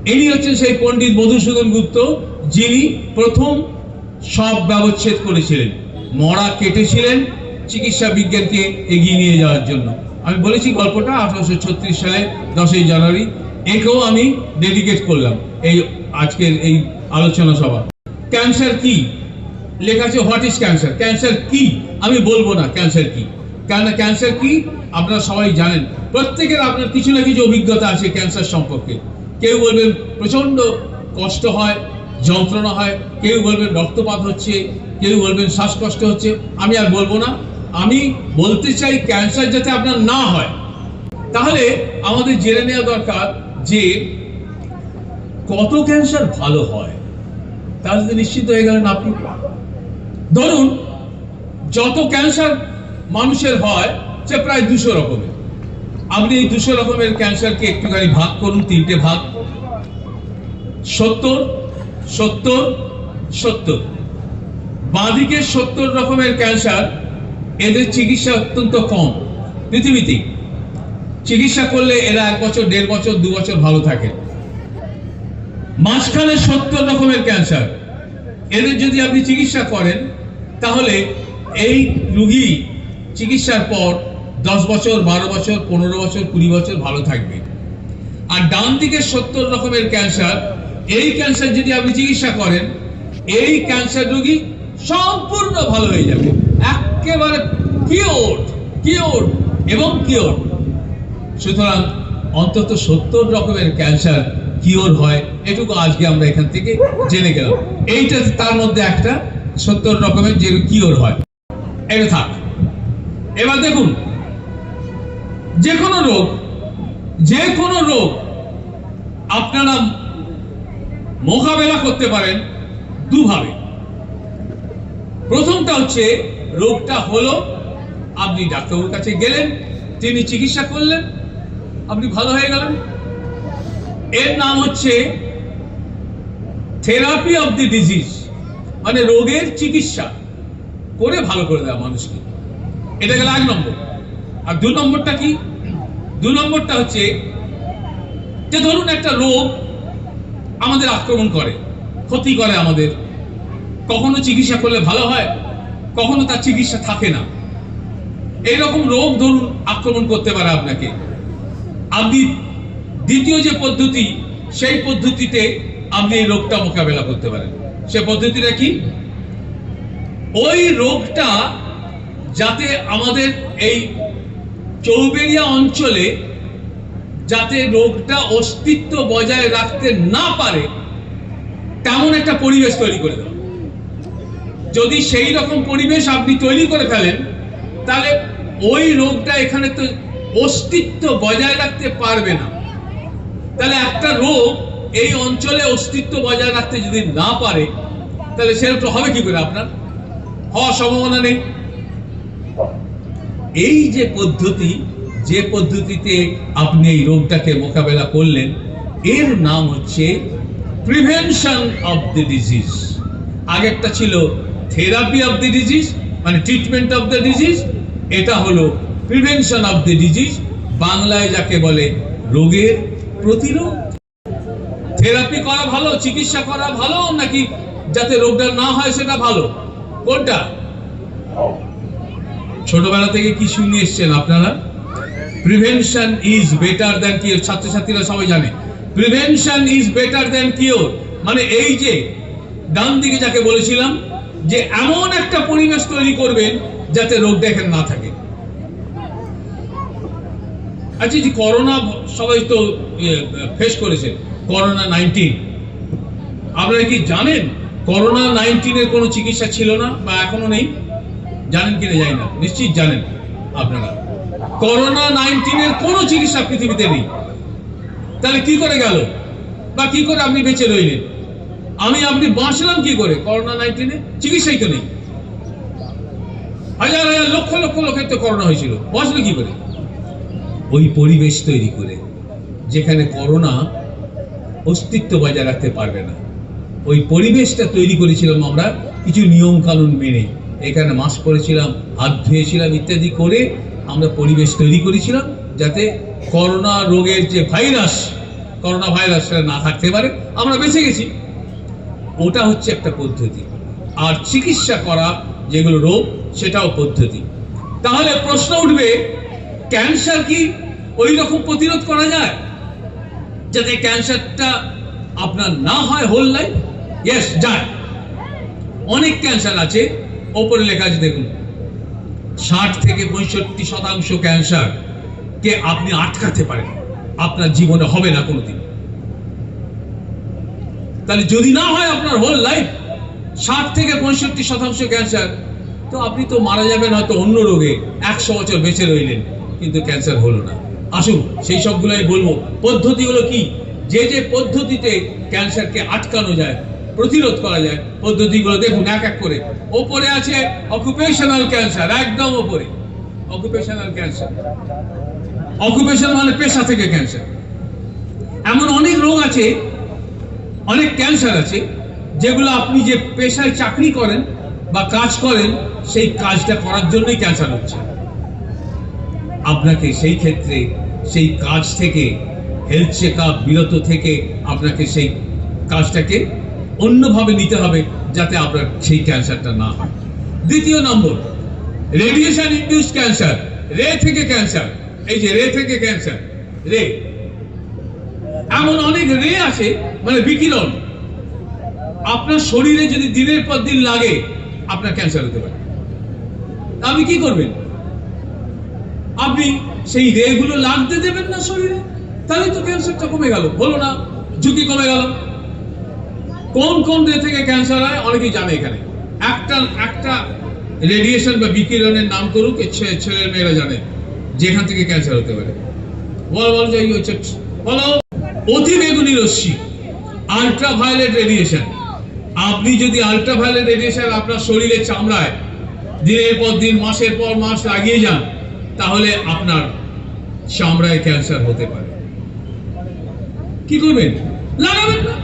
ইনি হচ্ছেন সেই পণ্ডিত মধুসূদন গুপ্ত, যিনি প্রথম সব ব্যবচ্ছেদ করেছিলেন, মরা কেটেছিলেন চিকিৎসা বিজ্ঞানকে এগিয়ে নিয়ে যাওয়ার জন্য। আমি বলেছি গল্পটা 1836 সালে 10ই জানুয়ারি, একেও আমি ডেডিকেট করলাম এই আজকের এই আলোচনা সভা। ক্যান্সার কি লেখা আছে, হোয়াট ইজ ক্যান্সার, ক্যান্সার কি আমি বলবো না, ক্যান্সার কি, কারণ ক্যান্সার কি আপনারা সবাই জানেন, প্রত্যেকের আপনার কিছু না কিছু অভিজ্ঞতা আছে ক্যান্সার সম্পর্কে। কেউ বলবেন প্রচন্ড কষ্ট হয়, যন্ত্রণা হয়, কেউ বলবেন রক্তপাত হচ্ছে, কেউ বলবেন শ্বাসকষ্ট হচ্ছে। আমি আর বলবো না, আমি বলতে চাই ক্যান্সার যাতে আপনার না হয়, তাহলে আমাদের জেনে নেওয়া দরকার যে কত ক্যান্সার ভালো হয়, তাহলে তো নিশ্চিত হয়ে গেলেন আপনি। ধরুন যত ক্যান্সার মানুষের হয় সে প্রায় 200 রকমের। আপনি এই 200 রকমের ক্যান্সারকে একটুখানি ভাগ করুন, 3টে ভাগ, 70 70 70। বাঁদিকে 70 রকমের ক্যান্সার, এদের চিকিৎসা অত্যন্ত কম পৃথিবীতে। চিকিৎসা করলে এরা 1 বছর 1.5 বছর 2 বছর ভালো থাকে। মাঝখানে 70 রকমের ক্যান্সার, এদের যদি আপনি চিকিৎসা করেন তাহলে এই রোগী চিকিৎসার পর 10 বছর 12 বছর 15 বছর 20 বছর ভালো থাকবে। আর ডান দিকে 70 রকমের ক্যান্সার, এই ক্যান্সার যদি আপনি চিকিৎসা করেন, এই ক্যান্সার রোগী সম্পূর্ণ ভালো হয়ে যাবে, একেবারে কিওর এবং কিওর। সুতরাং অন্তত 70 রকমের ক্যান্সার কিওর হয়, এটুকু আজকে আমরা এখান থেকে জেনে গেলাম। এইটা তার মধ্যে একটা 70 রকমের যে কিওর হয়, এটা থাক। এবার দেখুন, যে কোনো রোগ আপনারা মোকাবেলা করতে পারেন দুভাবে। প্রথমটা হচ্ছে রোগটা হলো, আপনি ডাক্তারের কাছে গেলেন, তিনি চিকিৎসা করলেন, আপনি ভালো হয়ে গেলেন। এর নাম হচ্ছে থেরাপি অফ দি ডিজিজ, মানে রোগের চিকিৎসা করে ভালো করে দেওয়া মানুষকে। এটা গেল 1 নম্বর। আর 2 নম্বরটা কি? 2 নম্বরটা হচ্ছে যে ধরুন একটা রোগ আমাদের আক্রমণ করে, ক্ষতি করে আমাদের, কখনো চিকিৎসা করলে ভালো হয়, কখনো তার চিকিৎসা থাকে না। এইরকম রোগ ধরুন আক্রমণ করতে পারে আপনাকে। আপনি দ্বিতীয় যে পদ্ধতি, সেই পদ্ধতিতে আপনি এই রোগটা মোকাবেলা করতে পারেন। সে পদ্ধতিটা কি? ওই রোগটা যাতে আমাদের এই চৌবেড়িয়া অঞ্চলে যাতে রোগটা অস্তিত্ব বজায় রাখতে না পারে তেমন একটা পরিবেশ তৈরি করে দেওয়া। যদি সেই রকম পরিবেশ আপনি তৈরি করে ফেলেন, তাহলে ওই রোগটা এখানে তো অস্তিত্ব বজায় রাখতে পারবে না। তাহলে একটা রোগ এই অঞ্চলে অস্তিত্ব বজায় রাখতে যদি না পারে, তাহলে সেরকম হবে কি করে? আপনার হওয়ার সম্ভাবনা নেই। এই যে পদ্ধতি, যে পদ্ধতিতে আপনি এই রোগটাকে মোকাবেলা করলেন, এর নাম হচ্ছে প্রিভেনশন অফ দ্য ডিজিজ। আগেরটা ছিল থেরাপি অফ দ্য ডিজিজ, মানে ট্রিটমেন্ট অফ দ্য ডিজিজ। এটা হলো প্রিভেনশন অফ দ্য ডিজিজ, বাংলায় যাকে বলে রোগের প্রতিরোধ। থেরাপি করা ভালো, চিকিৎসা করা ভালো, নাকি যাতে রোগটা না হয় সেটা ভালো? কোনটা? ছোটবেলা থেকে কি শুনে এসছেন আপনারা? Prevention is better than cure. ছাত্রছাত্রীরা সবাই জানে prevention is better than cure. মানে এই যে ডান দিকে যাকে বলেছিলাম যে এমন একটা পরিবেশ তৈরি করবেন যাতে রোগটা এখানে না থাকে। আচ্ছা, যে করোনা সবাই তো ফেস করেছে, করোনা 19, আপনারা কি জানেন করোনা 19-এর কোনো চিকিৎসা ছিল না বা এখনো নেই? জানেন কিনা জানি না, নিশ্চিত জানেন আপনারা। করোনা 19-এর কোনো চিকিৎসা পৃথিবীতে নেই। তাহলে কি করে গেল, বা কি করে আপনি বেঁচে রইলেন? আপনি বাঁচলাম কি করে? করোনা 19-এ চিকিৎসাই তো নেই। হাজার হাজার লক্ষ লক্ষ লোকের তো করোনা হয়েছিল, বাঁচলো কি করে? ওই পরিবেশ তৈরি করে যেখানে করোনা অস্তিত্ব বজায় রাখতে পারবে না। ওই পরিবেশটা তৈরি করেছিলাম আমরা কিছু নিয়ম কানুন মেনে। এখানে মাস্ক পরেছিলাম, হাত ধুয়েছিলাম, ইত্যাদি করে আমরা পরিবেশ তৈরি করেছিলাম যাতে করোনা রোগের যে ভাইরাস, করোনা ভাইরাস না থাকতে পারে, আমরা বেঁচে গেছি। ওটা হচ্ছে একটা পদ্ধতি। আর চিকিৎসা করা যেগুলো রোগ, সেটাও পদ্ধতি। তাহলে প্রশ্ন উঠবে, ক্যান্সার কি ওই রকম প্রতিরোধ করা যায় যাতে ক্যান্সারটা আপনার না হয় হোল লাইফ? ইয়েস, যায়। অনেক ক্যান্সার আছে, ওপরে লেখা আছে দেখুন, 60 থেকে 65% ক্যান্সার কে আপনি আটকাতে পারেন, আপনার জীবনে হবে না কোনোদিন। তাহলে যদি না হয় আপনার হোল লাইফ 60 থেকে 65% ক্যান্সার, তো আপনি তো মারা যাবেন হয়তো অন্য রোগে, 100 বছর বেঁচে রইলেন কিন্তু ক্যান্সার হলো না। আসুন সেই সবগুলোই বলবো। পদ্ধতিগুলো কি, যে যে পদ্ধতিতে ক্যান্সারকে আটকানো যায়, প্রতিরোধ করা যায়, পদ্ধতিগুলো দেখুন এক এক করে। ওপরে আছে অকুপেশনাল ক্যান্সার, একদম ওপরে অকুপেশনাল ক্যান্সার। অকুপেশন মানে পেশা থেকে ক্যান্সার। এমন অনেক রোগ আছে, অনেক ক্যান্সার আছে যেগুলো আপনি যে পেশায় চাকরি করেন বা কাজ করেন, সেই কাজটা করার জন্যই ক্যান্সার হচ্ছে। আপনাকে সেই ক্ষেত্রে সেই কাজ থেকে, হেলথ চেক আপ বিরত থেকে আপনাকে সেই কাজটাকে অন্যভাবে নিতে হবে যাতে আপনার সেই ক্যান্সারটা না হয়। দ্বিতীয় নম্বর, রেডিয়েশন ইনডিউস ক্যান্সার, রে থেকে ক্যান্সার। এই যে রে থেকে ক্যান্সার, রে, এমন অনেক রে আছে, মানে বিকিরণ আপনার শরীরে যদি দিনের পর দিন লাগে, আপনার ক্যান্সার হতে পারে। আপনি কি করবেন? আপনি সেই রে গুলো লাগতে দেবেন না শরীরে, তাহলে তো ক্যান্সারটা কমে গেল, হলো না, ঝুঁকি কমে গেল। কোন কোন রে থেকে ক্যান্সার হয় অনেকেই জানে। এখানে একটা রেডিয়েশন বা বিকিরণের নাম করুক, ছেলে মেয়েরা জানে যেখান থেকে ক্যান্সার হতে পারে। বলো যে বলো, অতি বেগুনি রশ্মি, আল্ট্রাভায়োলেট রেডিয়েশন। আপনি যদি আল্ট্রাভায়োলেট রেডিয়েশন আপনার শরীরের চামড়ায় দিনের পর দিন, মাসের পর মাস লাগিয়ে যান, তাহলে আপনার চামড়ায় ক্যান্সার হতে পারে। কি করবেন? লাগাবেন না,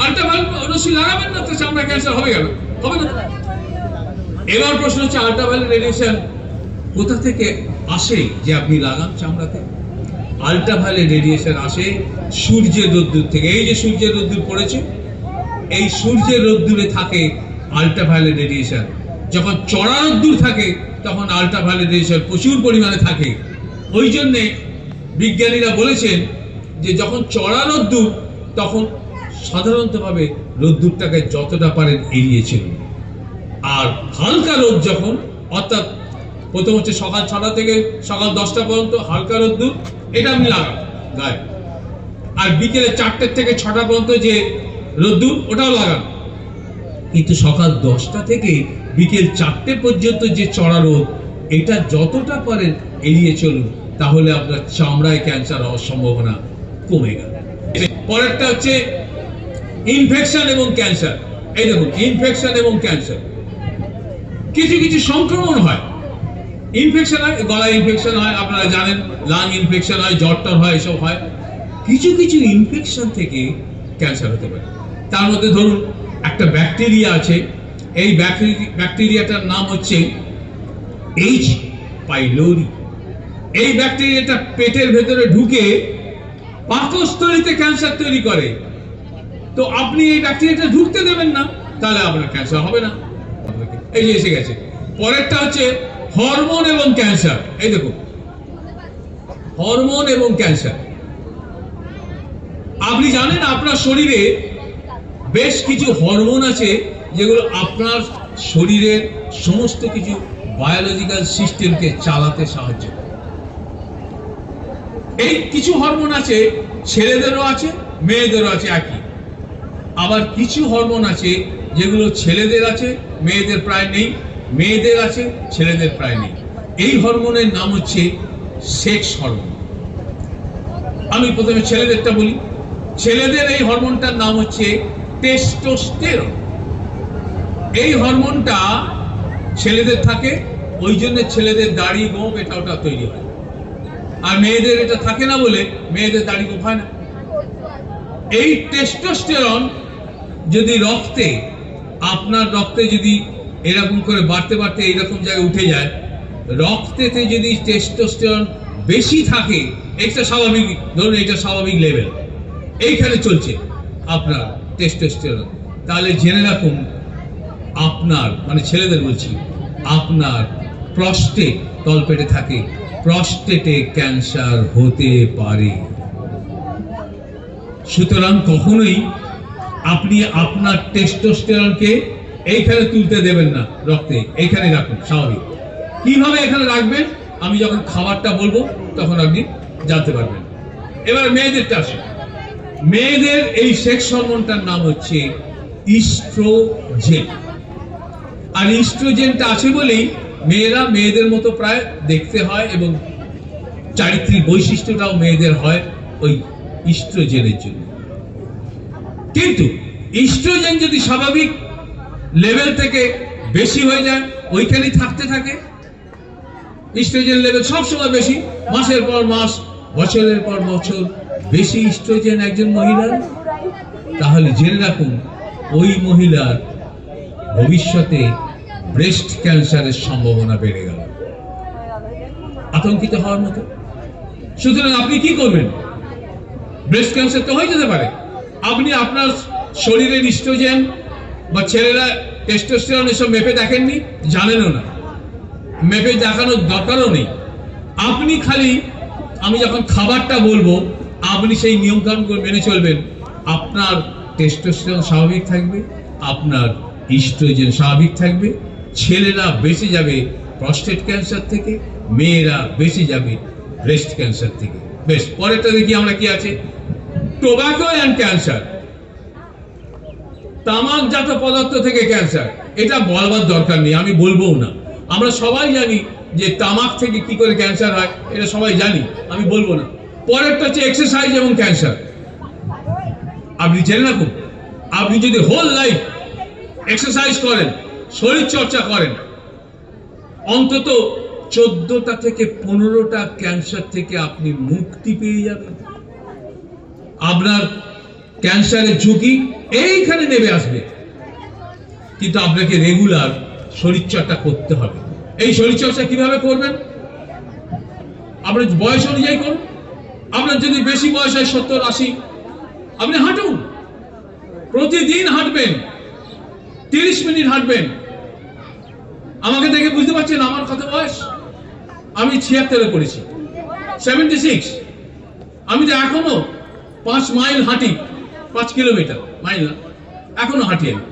আল্ট্রাভায়োলেট রশ্মি লাগাবেন না, তো চামড়ায় ক্যান্সার হবে কেন? হবে না। এবার প্রশ্ন হচ্ছে, আল্ট্রাভায়োলেট রেডিয়েশন কোথা থেকে আসে যে আপনি লাগান চামড়াতে? আল্ট্রাভায়োলেট রেডিয়েশন আসে সূর্যের রোদ্দুর থেকে। এই যে সূর্যের রোদ্দুর পড়েছে, এই সূর্যের রোদ্দুরে থাকে আল্ট্রাভায়োলেট রেডিয়েশন। যখন চড়া রোদ্দুর থাকে তখন আল্ট্রাভায়োলেট রেডিয়েশন প্রচুর পরিমাণে থাকে। ওই জন্যে বিজ্ঞানীরা বলেছেন যে যখন চড়া রোদ্দুর, তখন সাধারণতভাবে রোদ্দুরটাকে যতটা পারেন এড়িয়ে চলুন। আর হালকা রোদ যখন, অর্থাৎ প্রথম হচ্ছে সকাল 6টা থেকে সকাল 10টা পর্যন্ত হালকা রোদ্দুর, এটা আপনি লাগান গায়ে। আর বিকেলে 4টে থেকে 6টা পর্যন্ত যে রোদ্দুর, ওটাও লাগান। কিন্তু সকাল 10টা থেকে বিকেল 4টে পর্যন্ত যে চড়া রোদ, এটা যতটা পারেন এড়িয়ে চলুন, তাহলে আপনার চামড়ায় ক্যান্সার হওয়ার সম্ভাবনা কমে গেল। পরেরটা হচ্ছে ইনফেকশন এবং ক্যান্সার। এই দেখুন, ইনফেকশন এবং ক্যান্সার, কিছু কিছু সংক্রমণ হয়। ইনফেকশন হয়, গলায় ইনফেকশন হয়, আপনারা জানেন, লাং ইনফেকশন হয়, জ্বর হয়, এসব হয়। কিছু কিছু ইনফেকশন থেকে ক্যান্সার হতে পারে। তার মধ্যে ধরুন একটা ব্যাকটেরিয়া আছে, এই ব্যাকটেরিয়াটার নাম হচ্ছে এইচ পাইলোরি। এই ব্যাকটেরিয়াটা পেটের ভেতরে ঢুকে পাকস্থলীতে ক্যান্সার তৈরি করে। তো আপনি এই ব্যাকটেরিয়াটা ঢুকতে দেবেন না, তাহলে আপনার ক্যান্সার হবে না। এই যে এসে গেছে। পরেরটা হচ্ছে হরমোন এবং ক্যান্সার। এই দেখুন, হরমোন এবং ক্যান্সার। আপনি জানেন আপনার শরীরে বেশ কিছু হরমোন আছে যেগুলো আপনার শরীরের সমস্ত কিছু বায়োলজিক্যাল সিস্টেমকে চালাতে সাহায্য করে। এই কিছু হরমোন আছে, ছেলেদেরও আছে মেয়েদেরও আছে একই। আবার কিছু হরমোন আছে যেগুলো ছেলেদের আছে, মেয়েদের প্রায় নেই, মেয়েদের আছে, ছেলেদের প্রায় নেই। এই হরমোনের নাম হচ্ছে সেক্স হরমোন। আমি প্রথমে ছেলেদেরটা বলি। ছেলেদের এই হরমোনটার নাম হচ্ছে টেস্টোস্টেরন। এই হরমোনটা ছেলেদের থাকে, ওই জন্য ছেলেদের দাড়ি, গোঁফ, এটা ওটা তৈরি হয়। আর মেয়েদের এটা থাকে না বলে মেয়েদের দাড়ি, গোঁফ হয় না। এই টেস্টোস্টেরন যদি রক্তে, আপনার রক্তে যদি এরকম করে বাড়তে বাড়তে এইরকম জায়গায় উঠে যায়, রক্তেতে যদি টেস্টোস্টেরন বেশি থাকে, এটা স্বাভাবিক, ধরুন এটা স্বাভাবিক লেভেল, এইখানে চলছে আপনার টেস্টোস্টেরন, তাহলে জেনে রাখুন আপনার মানে ছেলেদের বলছি, আপনার প্রস্টেট তলপেটে থাকে, প্রস্টেটে ক্যান্সার হতে পারে। সুতরাং কখনোই আপনি আপনার টেস্টোস্টেরনকে এইখানে তুলতে দেবেন না, রক্তে এইখানে রাখুন স্বাভাবিক। কিভাবে এখানে রাখবেন আমি যখন খাবারটা বলবো তখন আপনি জানতে পারবেন। এবার মেয়েদেরটা আসে, মেয়েদের এই সেক্স হরমোনটার নাম হচ্ছে ইস্ট্রোজেন। আর ইস্ট্রোজেনটা আছে বলেই মেয়েরা মেয়েদের মতো প্রায় দেখতে হয় এবং চারিত্রিক বৈশিষ্ট্যটাও মেয়েদের হয় ওই ইস্ট্রোজেনের জন্য। কিন্তু ইস্ট্রোজেন যদি স্বাভাবিক লেভেল থেকে বেশি হয়ে যায়, ওইখানেই থাকতে থাকে, ইস্ট্রোজেন লেভেল সবসময় বেশি, মাসের পর মাস বছরের পর বছর বেশি ইস্ট্রোজেন একজন মহিলার, তাহলে জেনে রাখুন ওই মহিলার ভবিষ্যতে ব্রেস্ট ক্যান্সারের সম্ভাবনা বেড়ে গেল। আতঙ্কিত হওয়ার মতো। সুতরাং আপনি কি করবেন? ব্রেস্ট ক্যান্সার তো হয়ে যেতে পারে, আপনি আপনার শরীরের ইস্ট্রোজেন বা ছেলেরা টেস্টোস্টেরন এসব মেপে দেখেননি, জানেনও না, মেপে দেখানোর দরকারও নেই। আপনি খালি আমি যখন খাবারটা বলবো আপনি সেই নিয়মকানুনগুলো মেনে চলবেন, আপনার টেস্টোস্টেরন স্বাভাবিক থাকবে, আপনার ইস্ট্রোজেন স্বাভাবিক থাকবে, ছেলেরা বেঁচে যাবে প্রস্টেট ক্যান্সার থেকে, মেয়েরা বেঁচে যাবে ব্রেস্ট ক্যান্সার থেকে। বেশ, পরেরটা দেখি আমরা কি আছে। টোব্যাকো অ্যান্ড ক্যান্সার, তামাকজাত পদার্থ থেকে ক্যান্সার, এটা বলবার দরকার নেই, আমি বলবো না। আমরা সবাই জানি যে তামাক থেকে কি করে ক্যান্সার হয়, এটা সবাই জানি, আমি বলবো না। পরেরটা হচ্ছে এক্সারসাইজ এবং ক্যান্সার। আপনি জেনে রাখুন, আপনি যদি হোল লাইফ এক্সারসাইজ করেন, শরীর চর্চা করেন, অন্তত 14টা থেকে 15টা ক্যান্সার থেকে আপনি মুক্তি পেয়ে যাবেন। আপনার ক্যান্সারের ঝুঁকি এইখানে নেমে আসবে, কিন্তু আপনাকে রেগুলার শরীরচর্চা করতে হবে। এই শরীরচর্চা কিভাবে করবেন? আপনার বয়স অনুযায়ী করুন। আপনার যদি বেশি বয়স হয় 70-80, আপনি হাঁটুন, প্রতিদিন হাঁটবেন, 30 মিনিট হাঁটবেন। আমাকে দেখে বুঝতে পারছেন আমার কত বয়স? আমি 76-এ পড়েছি, 76। আমি তো এখনো 5 মাইল হাঁটি, 5 কিলোমিটার, মাইল না, এখনো হাঁটি আমি।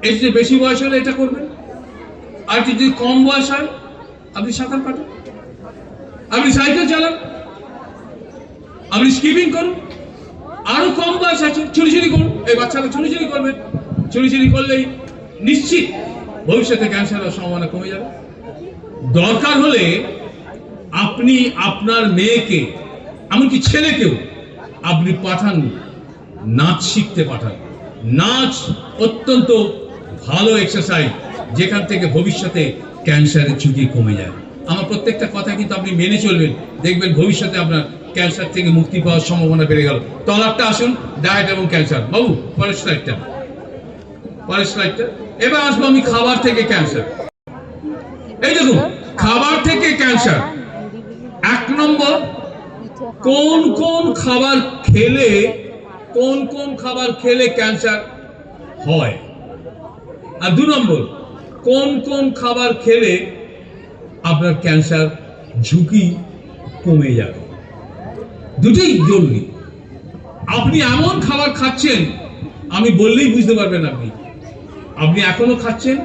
এর যে বেশি বয়স হলে এটা করবেন, আর যদি কম বয়স হয় আপনি সাঁতার কাটুন, আপনি সাইকেল চালান, আপনি স্কিপিং করুন। আরো কম বয়স আছে, চুরি করুন, এই বাচ্চারা চুরি করবেন, চুরি করলেই নিশ্চিত ভবিষ্যতে ক্যান্সারের সম্ভাবনা কমে যাবে। দরকার হলে আপনি আপনার মেয়েকে, এমনকি ছেলেকেও আপনি পাঠান, নাচ শিখতে পাঠান। নাচ অত্যন্ত ভালো এক্সারসাইজ, যেখান থেকে ভবিষ্যতে ক্যান্সারের ঝুঁকি কমে যায়। আমার প্রত্যেকটা কথা কিন্তু আপনি মেনে চলবেন, দেখবেন ভবিষ্যতে আপনার ক্যান্সার থেকে মুক্তি পাওয়ার সম্ভাবনা বেড়ে গেল। তলারটা আসুন, ডায়েট এবং ক্যান্সার। বাবু পরের স্লাইডটা। এবার আসবো আমি খাবার থেকে ক্যান্সার। এই দেখুন, খাবার থেকে ক্যান্সার 1 নম্বর, কোন কোন খাবার খেলে ক্যান্সার হয়, আর 2 নম্বর, কোন কোন খাবার খেলে আপনার ক্যান্সার ঝুঁকি কমে যাবে। দুটোই জরুরি। আপনি এমন খাবার খাচ্ছেন, আমি বললেই বুঝতে পারবেন আপনি এখনো খাচ্ছেন,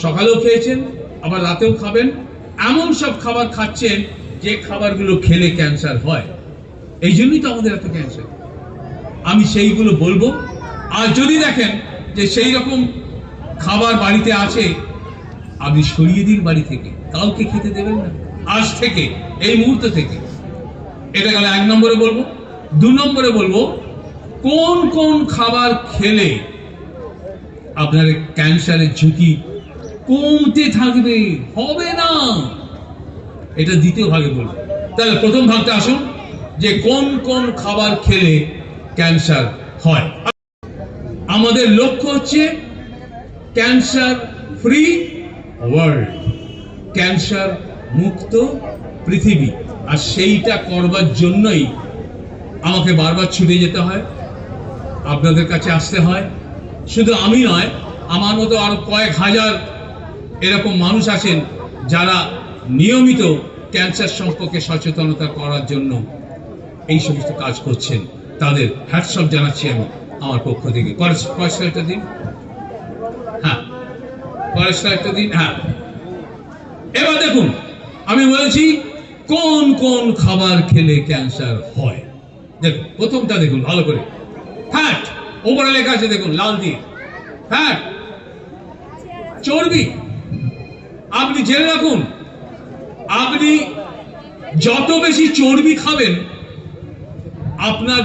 সকালেও খেয়েছেন, আবার রাতেও খাবেন, এমন সব খাবার খাচ্ছেন যে খাবারগুলো খেলে ক্যান্সার হয়। এই জন্যই তো আমাদের এত ক্যান্সার। আমি সেইগুলো বলবো। আর যদি দেখেন যে সেই রকম খাবার বাড়িতে আছে, আপনি সরিয়ে দিন বাড়ি থেকে, কাউকে খেতে দেবেন না আজ থেকে, এই মুহূর্ত থেকে। এটা গেল 1 নম্বরে বলবো। 2 নম্বরে বলবো, কোন কোন খাবার খেলে আপনার ক্যান্সারের ঝুঁকি কমতে থাকবে, হবে না, এটা দ্বিতীয় ভাগে বলবো। তাহলে প্রথম ভাগটা আসুন, যে কোন কোন খাবার খেলে ক্যান্সার হয়। আমাদের লক্ষ্য হচ্ছে ক্যান্সার ফ্রি ওয়ার্ল্ড, ক্যান্সার মুক্ত পৃথিবী। আর সেইটা করবার জন্যই আমাকে বারবার ছুটে যেতে হয়, আপনাদের কাছে আসতে হয়। শুধু আমি নয়, আমার মতো আরো কয়েক হাজার এরকম মানুষ আছেন যারা নিয়মিত ক্যান্সার সম্পর্কে সচেতনতা করার জন্য এই সমস্ত কাজ করছেন। তাদের হ্যাটস অফ জানাচ্ছি আমি আমার পক্ষ থেকে। পরেশটা দিন, হ্যাঁ পরেশটা দিন, হ্যাঁ। এবার দেখুন, আমি বলেছি কোন কোন খাবার খেলে ক্যান্সার হয়। দেখুন প্রথমটা দেখুন ভালো করে, ফ্যাট, ওপরে লেখা আছে দেখুন লাল দিয়ে, ফ্যাট, চর্বি। আপনি জেনে রাখুন, আপনি যত বেশি চর্বি খাবেন, আপনার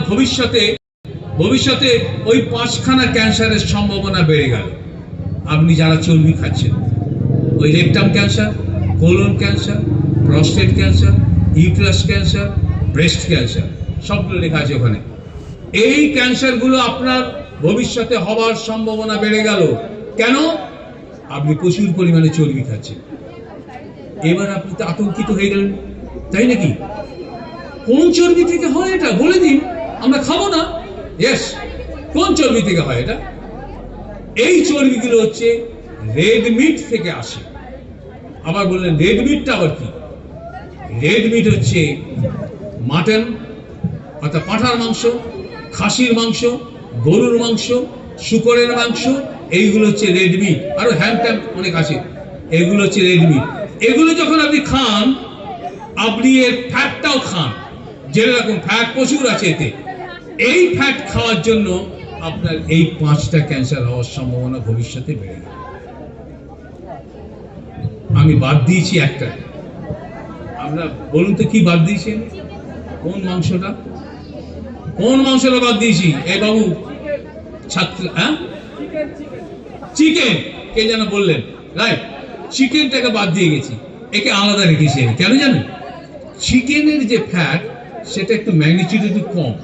ভবিষ্যতে ওই 5খানা ক্যান্সারের সম্ভাবনা বেড়ে গেল। আপনি যারা চর্বি খাচ্ছেন, ওই rectum cancer, colon cancer, prostate cancer, uterus cancer, breast cancer, সবগুলো লেখা আছে ওখানে। এই ক্যান্সারগুলো আপনার ভবিষ্যতে হওয়ার সম্ভাবনা বেড়ে গেল। কেন? আপনি প্রচুর পরিমাণে চর্বি খাচ্ছেন। এবার আপনি তো আতঙ্কিত হয়ে গেলেন, তাই নাকি? কোন চর্বি থেকে হয় এটা বলে দিন, আমরা খাবো না। ইয়েস, কোন চর্বি থেকে হয় এটা? এই চর্বিগুলো হচ্ছে রেড মিট থেকে আসে। আবার বললেন রেড মিটটা আবার কি? রেড মিট হচ্ছে মাটন, অর্থাৎ পাঁঠার মাংস, খাসির মাংস, গরুর মাংস, শুকরের মাংস, এইগুলো হচ্ছে রেড মিট। আরো হ্যাম অনেক আছে, এগুলো হচ্ছে রেড মিট। এগুলো যখন আপনি খান, আপনি এর ফ্যাটটাও খান। জেনে রাখুন, ফ্যাট প্রচুর আছে এতে। এই ফ্যাট খাওয়ার জন্য আপনার এই 5টা ক্যান্সার হওয়ার সম্ভাবনা ভবিষ্যতে বেড়ে যাবে। আমি বাদ দিয়েছি একটা। আমরা বলুন তো কি বাদ দিয়েছি? কোন মাংসটা বাদ দিয়েছি? এই বাবু ছাত্র, হ্যাঁ, চিকেন। কে যেন বললেন, রাইট, চিকেনটাকে বাদ দিয়ে গেছি, একে আলাদা রেখেছি। কেন জানেন? চিকেনের যে ফ্যাট, সেটা একটু ম্যাগনিটিউড একটু কম।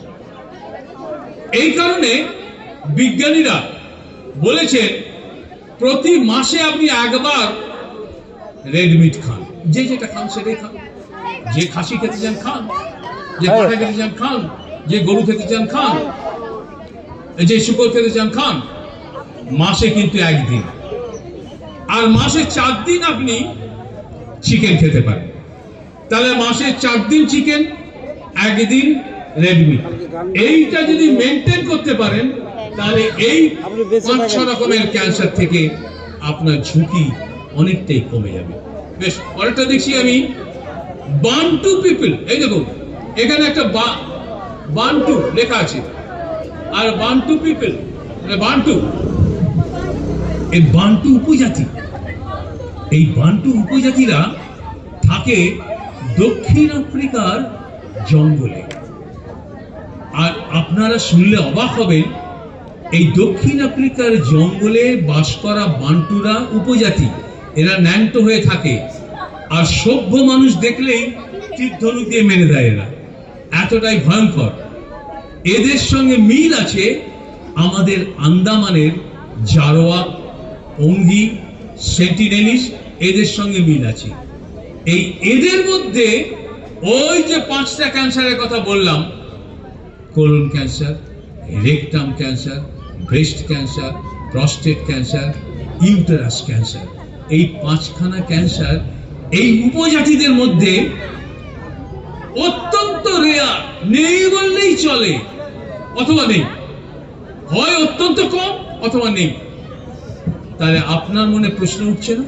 এই কারণে বিজ্ঞানীরা বলেছেন প্রতি মাসে আপনি একবার রেড মিট খান। যে যেটা খান সেটাই খান। যে খাসি খেতে চান খান, যে পাঠা খেতে চান খান, যে গরু খেতে চান খান, যে শুকর খেতে চান খান। মাসে কিন্তু একদিন, আর মাসে 4 দিন আপনি চিকেন খেতে পারেন। তাহলে মাসে 4 দিন চিকেন, 1 দিন রেড মিট। এইটা যদি মেনটেন করতে পারেন, তাহলে এই 5-6 রকমের ক্যান্সার থেকে আপনার ঝুঁকি অনেকটাই কমে যাবে। বেশ, পরেরটা দেখছি আমি, বান্টু পিপল। এই দেখুন, এখানে একটা বান্টু লেখা আছে, আর বান্টু পিপল, বান্টু, এই বান্টু উপজাতি। এই বান্টু উপজাতিরা থাকে দক্ষিণ আফ্রিকার জঙ্গলে। আর আপনারা শুনলে অবাক হবেন, এই দক্ষিণ আফ্রিকার জঙ্গলে বাস করা বান্টুরা উপজাতি, এরা ন্যাংটো হয়ে থাকে। আর সভ্য মানুষ দেখলেই তীর ধনুক দিয়ে মেরে দেয়। এরা এতটাই ভয়ঙ্কর। এদের সঙ্গে মিল আছে আমাদের আন্দামানের জারোয়া, অঙ্গি, সেন্টিনেলিস, এদের সঙ্গে মিল আছে। এই এদের মধ্যে ওই যে 5টা ক্যান্সারের কথা বললাম, colon cancer, rectum cancer, breast cancer, prostate cancer, uterus cancer, এই 5খানা ক্যান্সার এই উপজাতিদের মধ্যে অত্যন্ত রেয়ার, নেই বললেই চলে, অথবা নেই, হয় অত্যন্ত কম অথবা নেই। তাহলে আপনার মনে প্রশ্ন উঠছে না,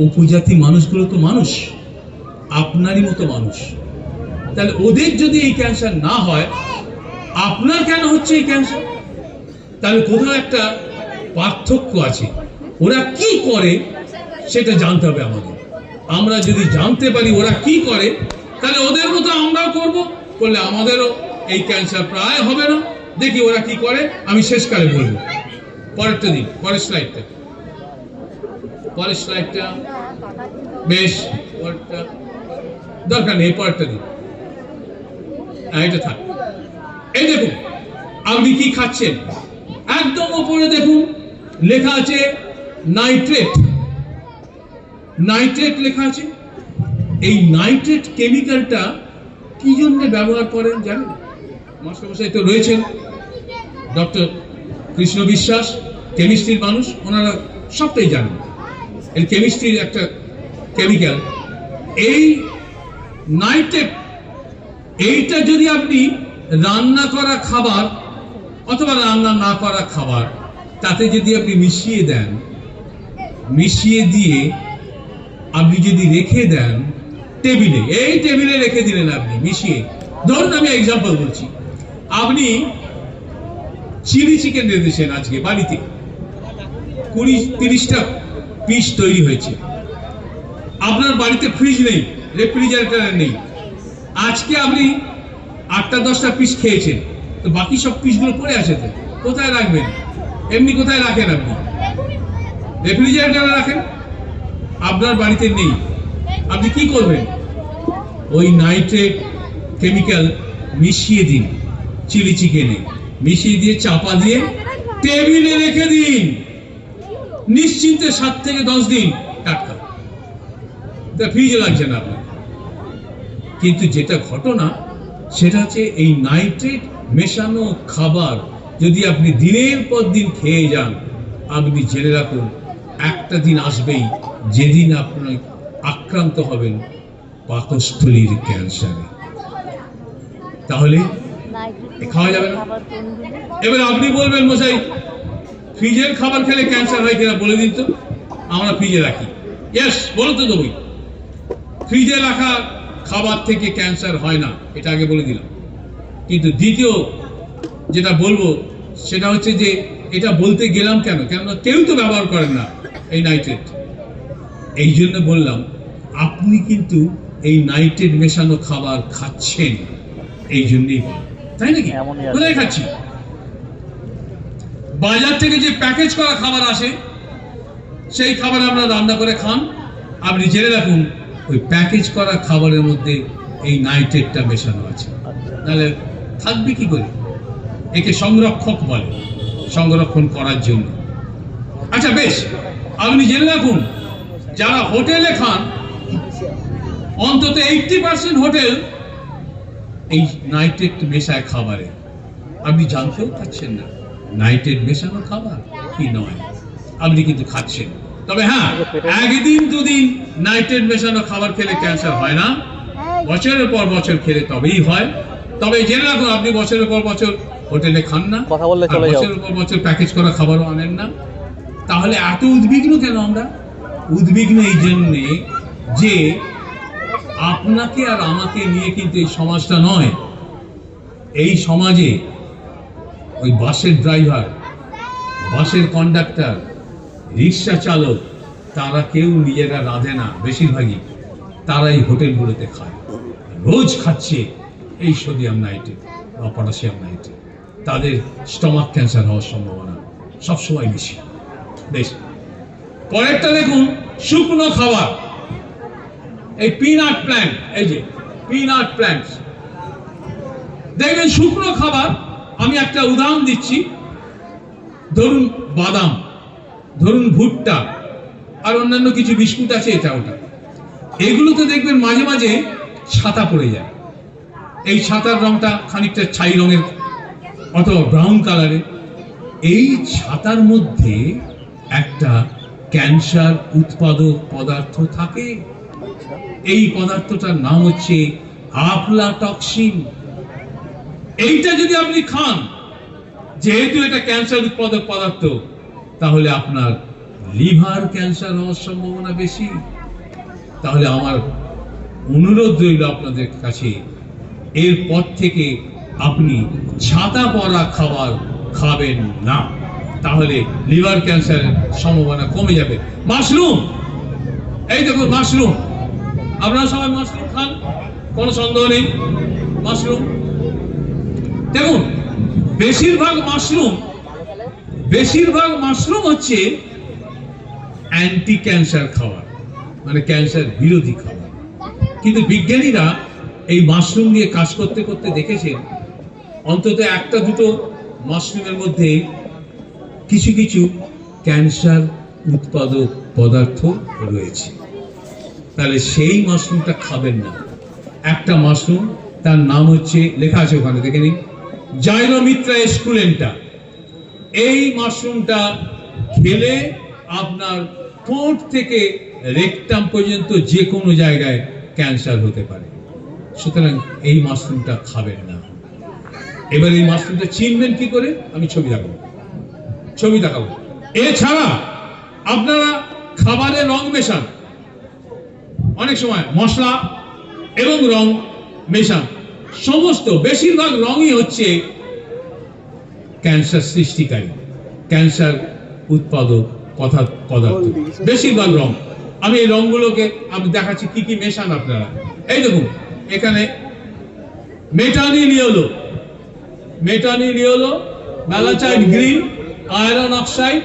উপজাতি মানুষগুলো তো মানুষ, আপনারই মতো মানুষ। তাহলে ওদের যদি এই ক্যান্সার না হয়, আপনার কেন হচ্ছে এই ক্যান্সার? তাহলে কোথাও একটা পার্থক্য আছে। ওরা কি করে সেটা জানতে হবে আমাদের। আমরা যদি জানতে পারি ওরা কি করে, তাহলে ওদের মতো আমরাও করব, করলে আমাদেরও এই ক্যান্সার প্রায় হবে না। দেখি ওরা কি করে, আমি শেষকালে বলবো। পরেরটা দিন, পরের স্লাইডটা, বেশ, পরেরটা দরকার নেই, পরেরটা দিন, এটা থাক। এই দেখুন আপনি কি খাচ্ছেন, একদম উপরে দেখুন লেখা আছে নাইট্রেট। নাইট্রেট লেখা আছে। এই নাইট্রেট কেমিক্যালটা কি জন্য ব্যবহার করেন জানেন? মাস্টারমশাই তো রয়েছেন, ডক্টর কৃষ্ণ বিশ্বাস, কেমিস্ট্রির মানুষ, ওনারা সবটাই জানেন। এই কেমিস্ট্রির একটা কেমিক্যাল, এই নাইট্রেট, এইটা যদি আপনি রান্না করা খাবার অথবা রান্না না করা খাবার তাতে যদি আপনি মিশিয়ে দেন, মিশিয়ে দিয়ে আপনি যদি রেখে দেন টেবিলে, এই টেবিলে রেখে দিলেন আপনি মিশিয়ে, ধরুন আমি এক্সাম্পল বলছি, আপনি চিলি চিকেন রেঁধেছেন আজকে বাড়িতে, 20-30টা পিস তৈরি হয়েছে, আপনার বাড়িতে ফ্রিজ নেই, রেফ্রিজারেটর নেই, আজকে আপনি 8-10টা পিস খেয়েছেন, তো বাকি সব পিসগুলো পড়ে আছে, তো কোথায় রাখবেন? এমনি কোথায় রাখেন আপনি? রেফ্রিজারেটরে রাখেন, আপনার বাড়িতে নেই, আপনি কি করবেন? ওই নাইট্রেট কেমিক্যাল মিশিয়ে দিন চিলি চিকেনে, মিশিয়ে দিয়ে চাপা দিয়ে টেবিলে রেখে দিন, নিশ্চিন্তে 7 থেকে 10 দিন টাটকা, ফ্রিজে লাগছে না আপনার। কিন্তু যেটা ঘটনা সেটা হচ্ছে এই নাইট্রেট মেশানো খাবার যদি আপনি দিনের পর দিন খেয়ে যান, আপনি জেনে রাখুন একটা দিন আসবেই যেদিন আপনি আক্রান্ত হবেন পাকস্থলীর ক্যান্সারে। তাহলে খাওয়া যাবে না। এবার আপনি বলবেন মশাই ফ্রিজের খাবার খেলে ক্যান্সার হয় কিনা বলে দিন তো, আমরা ফ্রিজে রাখি। ইয়েস, বলো তো দেবই, ফ্রিজে রাখা খাবার থেকে ক্যান্সার হয় না, এটা আগে বলে দিলাম। কিন্তু দ্বিতীয় যেটা বলবো সেটা হচ্ছে যে এটা বলতে গেলাম কেন, কেননা কেউ তো ব্যবহার করেন না এই নাইট্রেট, এই জন্য বললাম আপনি কিন্তু এই নাইট্রেট মেশানো খাবার খাচ্ছেন, এই জন্যই, তাই নাকি? কোথায় খাচ্ছি? বাজার থেকে যে প্যাকেজ করা খাবার আসে সেই খাবার আমরা রান্না করে খান, আপনি জেনে রাখুন ওই প্যাকেজ করা খাবারের মধ্যে এই নাইট্রেটটা মেশানো আছে, তাহলে থাকবে কি করে? একে সংরক্ষক বলে, সংরক্ষণ করার জন্য। আচ্ছা বেশ, আপনি জেনে রাখুন যারা হোটেলে খান, অন্তত 80% হোটেল এই নাইট্রেট মেশায় খাবারে, আপনি জানতেও পারছেন না নাইট্রেট মেশানো খাবার কি নয়, আপনি কিন্তু খাচ্ছেন। তবে হ্যাঁ, একদিন দুদিন নাইট্রেট মেশানো খাবার খেলে ক্যান্সার হয় না, বছরের পর বছর খেলে তবেই হয়। তবে জেনে রাখুন আপনি বছরের পর বছর হোটেলে খান না, বছরের পর বছর প্যাকেজ করা খাবারও আনেন না, তাহলে এত উদ্বিগ্ন কেন আমরা? উদ্বিগ্ন এই জন্যে যে আপনাকে আর আমাকে নিয়ে কিন্তু এই সমাজটা নয়, এই সমাজে ওই বাসের ড্রাইভার, বাসের কন্ডাক্টর, রিক্সা চালক, তারা কেউ নিজেরা রাঁধে না, বেশিরভাগই তারাই হোটেলগুলোতে খায়, রোজ খাচ্ছে এই সোডিয়াম নাইট্রেট বা পটাশিয়াম নাইট্রেট, তাদের স্টমাক ক্যান্সার হওয়ার সম্ভাবনা সবসময় বেশি। বেশ, পরেরটা দেখুন, শুকনো খাবার, এই পিনাট প্ল্যান্ট, এই যে পিনাট প্ল্যান্ট, দেখবেন শুকনো খাবার। আমি একটা উদাহরণ দিচ্ছি, ধরুন বাদাম, ধরুন ভুট্টা, আর অন্যান্য কিছু বিস্কুট আছে, এটা ওটা, এগুলোতে দেখবেন মাঝে মাঝে ছাতা পড়ে যায়, এই ছাতার রংটা খানিকটা ছাই রঙের অথবা ব্রাউন কালারের, এই ছাতার মধ্যে একটা ক্যান্সার উৎপাদক পদার্থ থাকে, এই পদার্থটার নাম হচ্ছে আফলাটক্সিন। এইটা যদি আপনি খান, যেহেতু এটা ক্যান্সার উৎপাদক পদার্থ, তাহলে আপনার লিভার ক্যান্সার হওয়ার সম্ভাবনা বেশি। তাহলে আমার অনুরোধ রইল আপনাদের কাছে, এরপর থেকে আপনি ছাতা পড়া খাবার খাবেন না, তাহলে লিভার ক্যান্সারের সম্ভাবনা কমে যাবে। মাশরুম, এই দেখুন মাশরুম, আপনারা সবাই মাশরুম খান, কোনো সন্দেহ নেই। মাশরুম দেখুন, বেশিরভাগ মাশরুম হচ্ছে অ্যান্টি ক্যান্সার খাবার, মানে ক্যান্সার বিরোধী খাবার। কিন্তু বিজ্ঞানীরা এই মাশরুম নিয়ে কাজ করতে করতে দেখেছেন অন্তত একটা দুটো মাশরুমের মধ্যে কিছু কিছু ক্যান্সার উৎপাদক পদার্থ রয়েছে। তাহলে সেই মাশরুমটা খাবেন না। একটা মাশরুম তার নাম হচ্ছে, লেখা আছে ওখানে দেখে নিন, জাইরোমিত্রা এসকুলেন্টা। এই মাশরুমটা খেলে আপনার ঠোঁট থেকে রেকটাম পর্যন্ত যে কোনো জায়গায় ক্যান্সার হতে পারে। সুতরাং এই মাশরুমটা খাবেন না। এবার এই মাশরুমটা চিনবেন কি করে, আমি ছবি দেখাবো। এছাড়া আপনারা খাবারে রং মেশান, অনেক সময় মশলা এবং রং মেশান, সমস্ত বেশিরভাগ রঙই হচ্ছে ক্যান্সার সৃষ্টিকারী, ক্যান্সার উৎপাদক পদার্থ, বেশিরভাগ রং। আমি এই রংগুলোকে আমি দেখাচ্ছি কি কি মেশান আপনারা। এই দেখুন, এখানে metanil yellow, malachite green, iron oxide,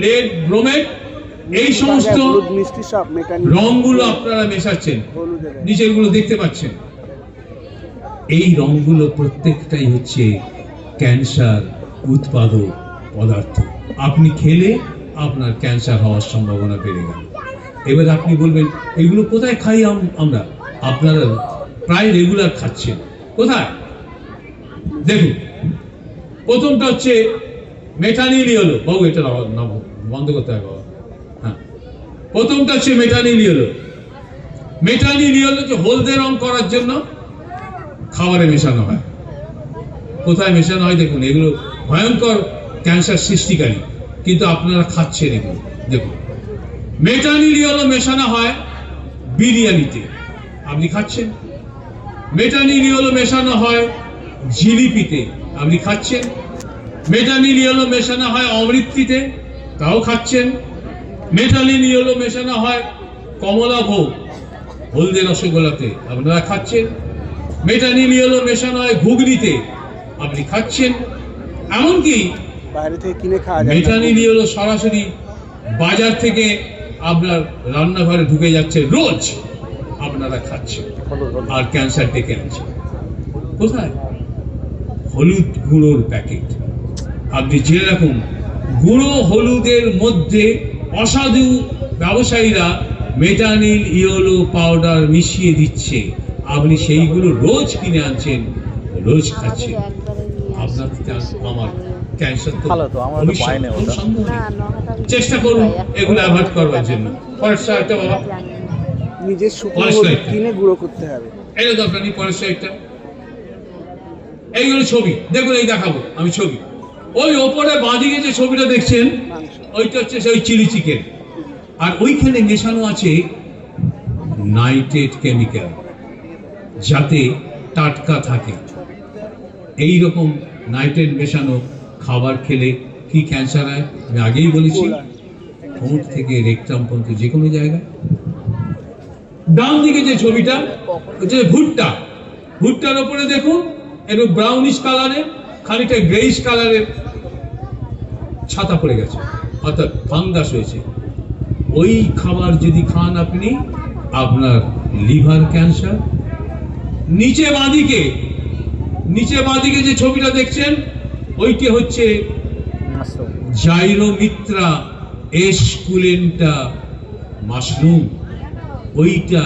lead bromate, এই সমস্ত রংগুলো আপনারা মেশাচ্ছেন, নিচেরগুলো দেখতে পাচ্ছেন। এই রংগুলো প্রত্যেকটাই হচ্ছে ক্যান্সার উৎপাদক পদার্থ। আপনি খেলে আপনার ক্যান্সার হওয়ার সম্ভাবনা বেড়ে গেল। এবার আপনি বলবেন এগুলো কোথায় খাই আমরা? আপনারা প্রায় রেগুলার খাচ্ছেন। কোথায়? দেখুন, প্রথমটা হচ্ছে মেটানিল ইয়েলো। বাবু এটা বন্ধ করতে হবে বাবা। হ্যাঁ, প্রথমটা হচ্ছে মেটানিল ইয়েলো। যে হলদে রং করার জন্য খাবারে মেশানো হয়। কোথায় মেশানো হয় দেখুন, এগুলো ভয়ঙ্কর ক্যান্সার সৃষ্টিকারী, কিন্তু আপনারা খাচ্ছেন এগুলো। দেখুন, মেটানিল ইয়েলো মেশানো হয় বিরিয়ানিতে, আপনি খাচ্ছেন। মেটানিল ইয়েলো মেশানো হয় জিলিপিতে, আপনি খাচ্ছেন। মেটানিল ইয়েলো মেশানো হয় অমৃতিতে, তাও খাচ্ছেন। মেটানিল ইয়েলো মেশানো হয় কমলাভোগ, হলদে রসগোল্লাতে, আপনারা খাচ্ছেন। মেটানিল ইয়েলো মেশানো হয় ঘুগনিতে, আপনি খাচ্ছেন। এমনকি বাইরে থেকে কিনে খাওয়া যায় মেটানিল ইয়েলো সরাসরি বাজার থেকে আপনার রান্নাঘরে ঢুকে যাচ্ছে, রোজ আপনারা খাচ্ছেন আর ক্যান্সার ডেকে আনছেন। কোথায়? হলুদ গুঁড়োর প্যাকেট। আপনি জেনে রাখুন, গুঁড়ো হলুদের মধ্যে অসাধু ব্যবসায়ীরা মেটানিল ইয়েলো পাউডার মিশিয়ে দিচ্ছে, আপনি সেইগুলো রোজ কিনে আনছেন, রোজ খাচ্ছেন। আপনার আমার ক্যান্সার তো চেষ্টা করুন এগুলো অ্যাভয়েড করবার জন্য। পরের একটা বাবা, নিজের শুকনো কিনে গুঁড়ো করতে হবে। এটা দরকার নেই। পরের সাইডটা, এইগুলো ছবি দেখুন, এই দেখাবো আমি ছবি। ওই ওপরে বাঁদিকে যে ছবিটা দেখছেন, ওইটা হচ্ছে সেই চিলি চিকেন, আর ওইখানে মেশানো আছে নাইট্রেট কেমিক্যাল, যাতে টাটকা থাকে। এই রকম নাইট্রেট মেশানো খাবার খেলে কি ক্যান্সার হয় আমি আগেই বলেছি, ঠোঁট থেকে রেকটাম পর্যন্ত যে কোনো জায়গায়। ডান দিকে যে ছবিটা হচ্ছে ভুট্টার উপরে দেখুন, একটু ব্রাউনিশ কালারের, খানিকটা গ্রেইশ কালারের ছাতা পড়ে গেছে, অর্থাৎ ফাঙ্গাস হয়েছে। ওই খাবার যদি খান আপনি, আপনার লিভার ক্যান্সার। নিচে বাঁদিকে যে ছবিটা দেখছেন, ওইটি হচ্ছে জাইরোমিত্রা এসকুলেন্টা মাশরুম। ওইটা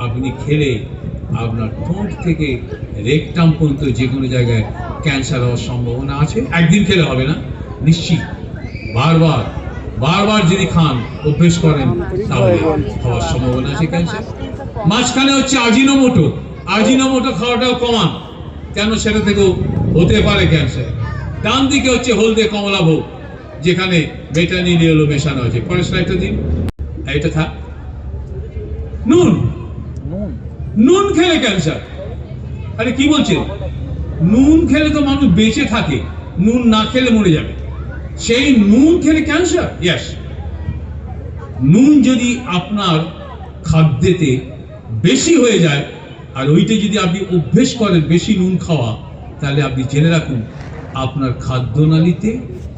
আপনি খেলে আপনার ঠোঁট থেকে রেকটাম পর্যন্ত যে কোনো জায়গায় ক্যান্সার হওয়ার সম্ভাবনা আছে। একদিন খেলে হবে না, নিশ্চিত বারবার যদি খান, অভ্যেস করেন, তাহলে হওয়ার সম্ভাবনা আছে ক্যান্সার। মাঝখানে হচ্ছে আজিনোমোটো খাওয়াটাও কমান, কেন সেটা থেকেও হতে পারে ক্যান্সার। ডান দিকে হচ্ছে হলদে কমলাভোগ, যেখানে মেটানিল ইয়েলো মেশানো আছে। পরের স্লাইডটা দিন। এটা থাক। নুন খেলে ক্যান্সার? আরে কি বলছেন? নুন খেলে তো মানুষ বেঁচে থাকে, নুন না খেলে মরে যাবে। সেই নুন খেলে ক্যান্সার? ইয়েস। নুন যদি আপনার খাদ্যেতে বেশি হয়ে যায়, আর ওইটা যদি আপনি অভ্যেস করেন বেশি নুন খাওয়া, তাহলে আপনি জেনে রাখুন আপনার খাদ্যনালীতে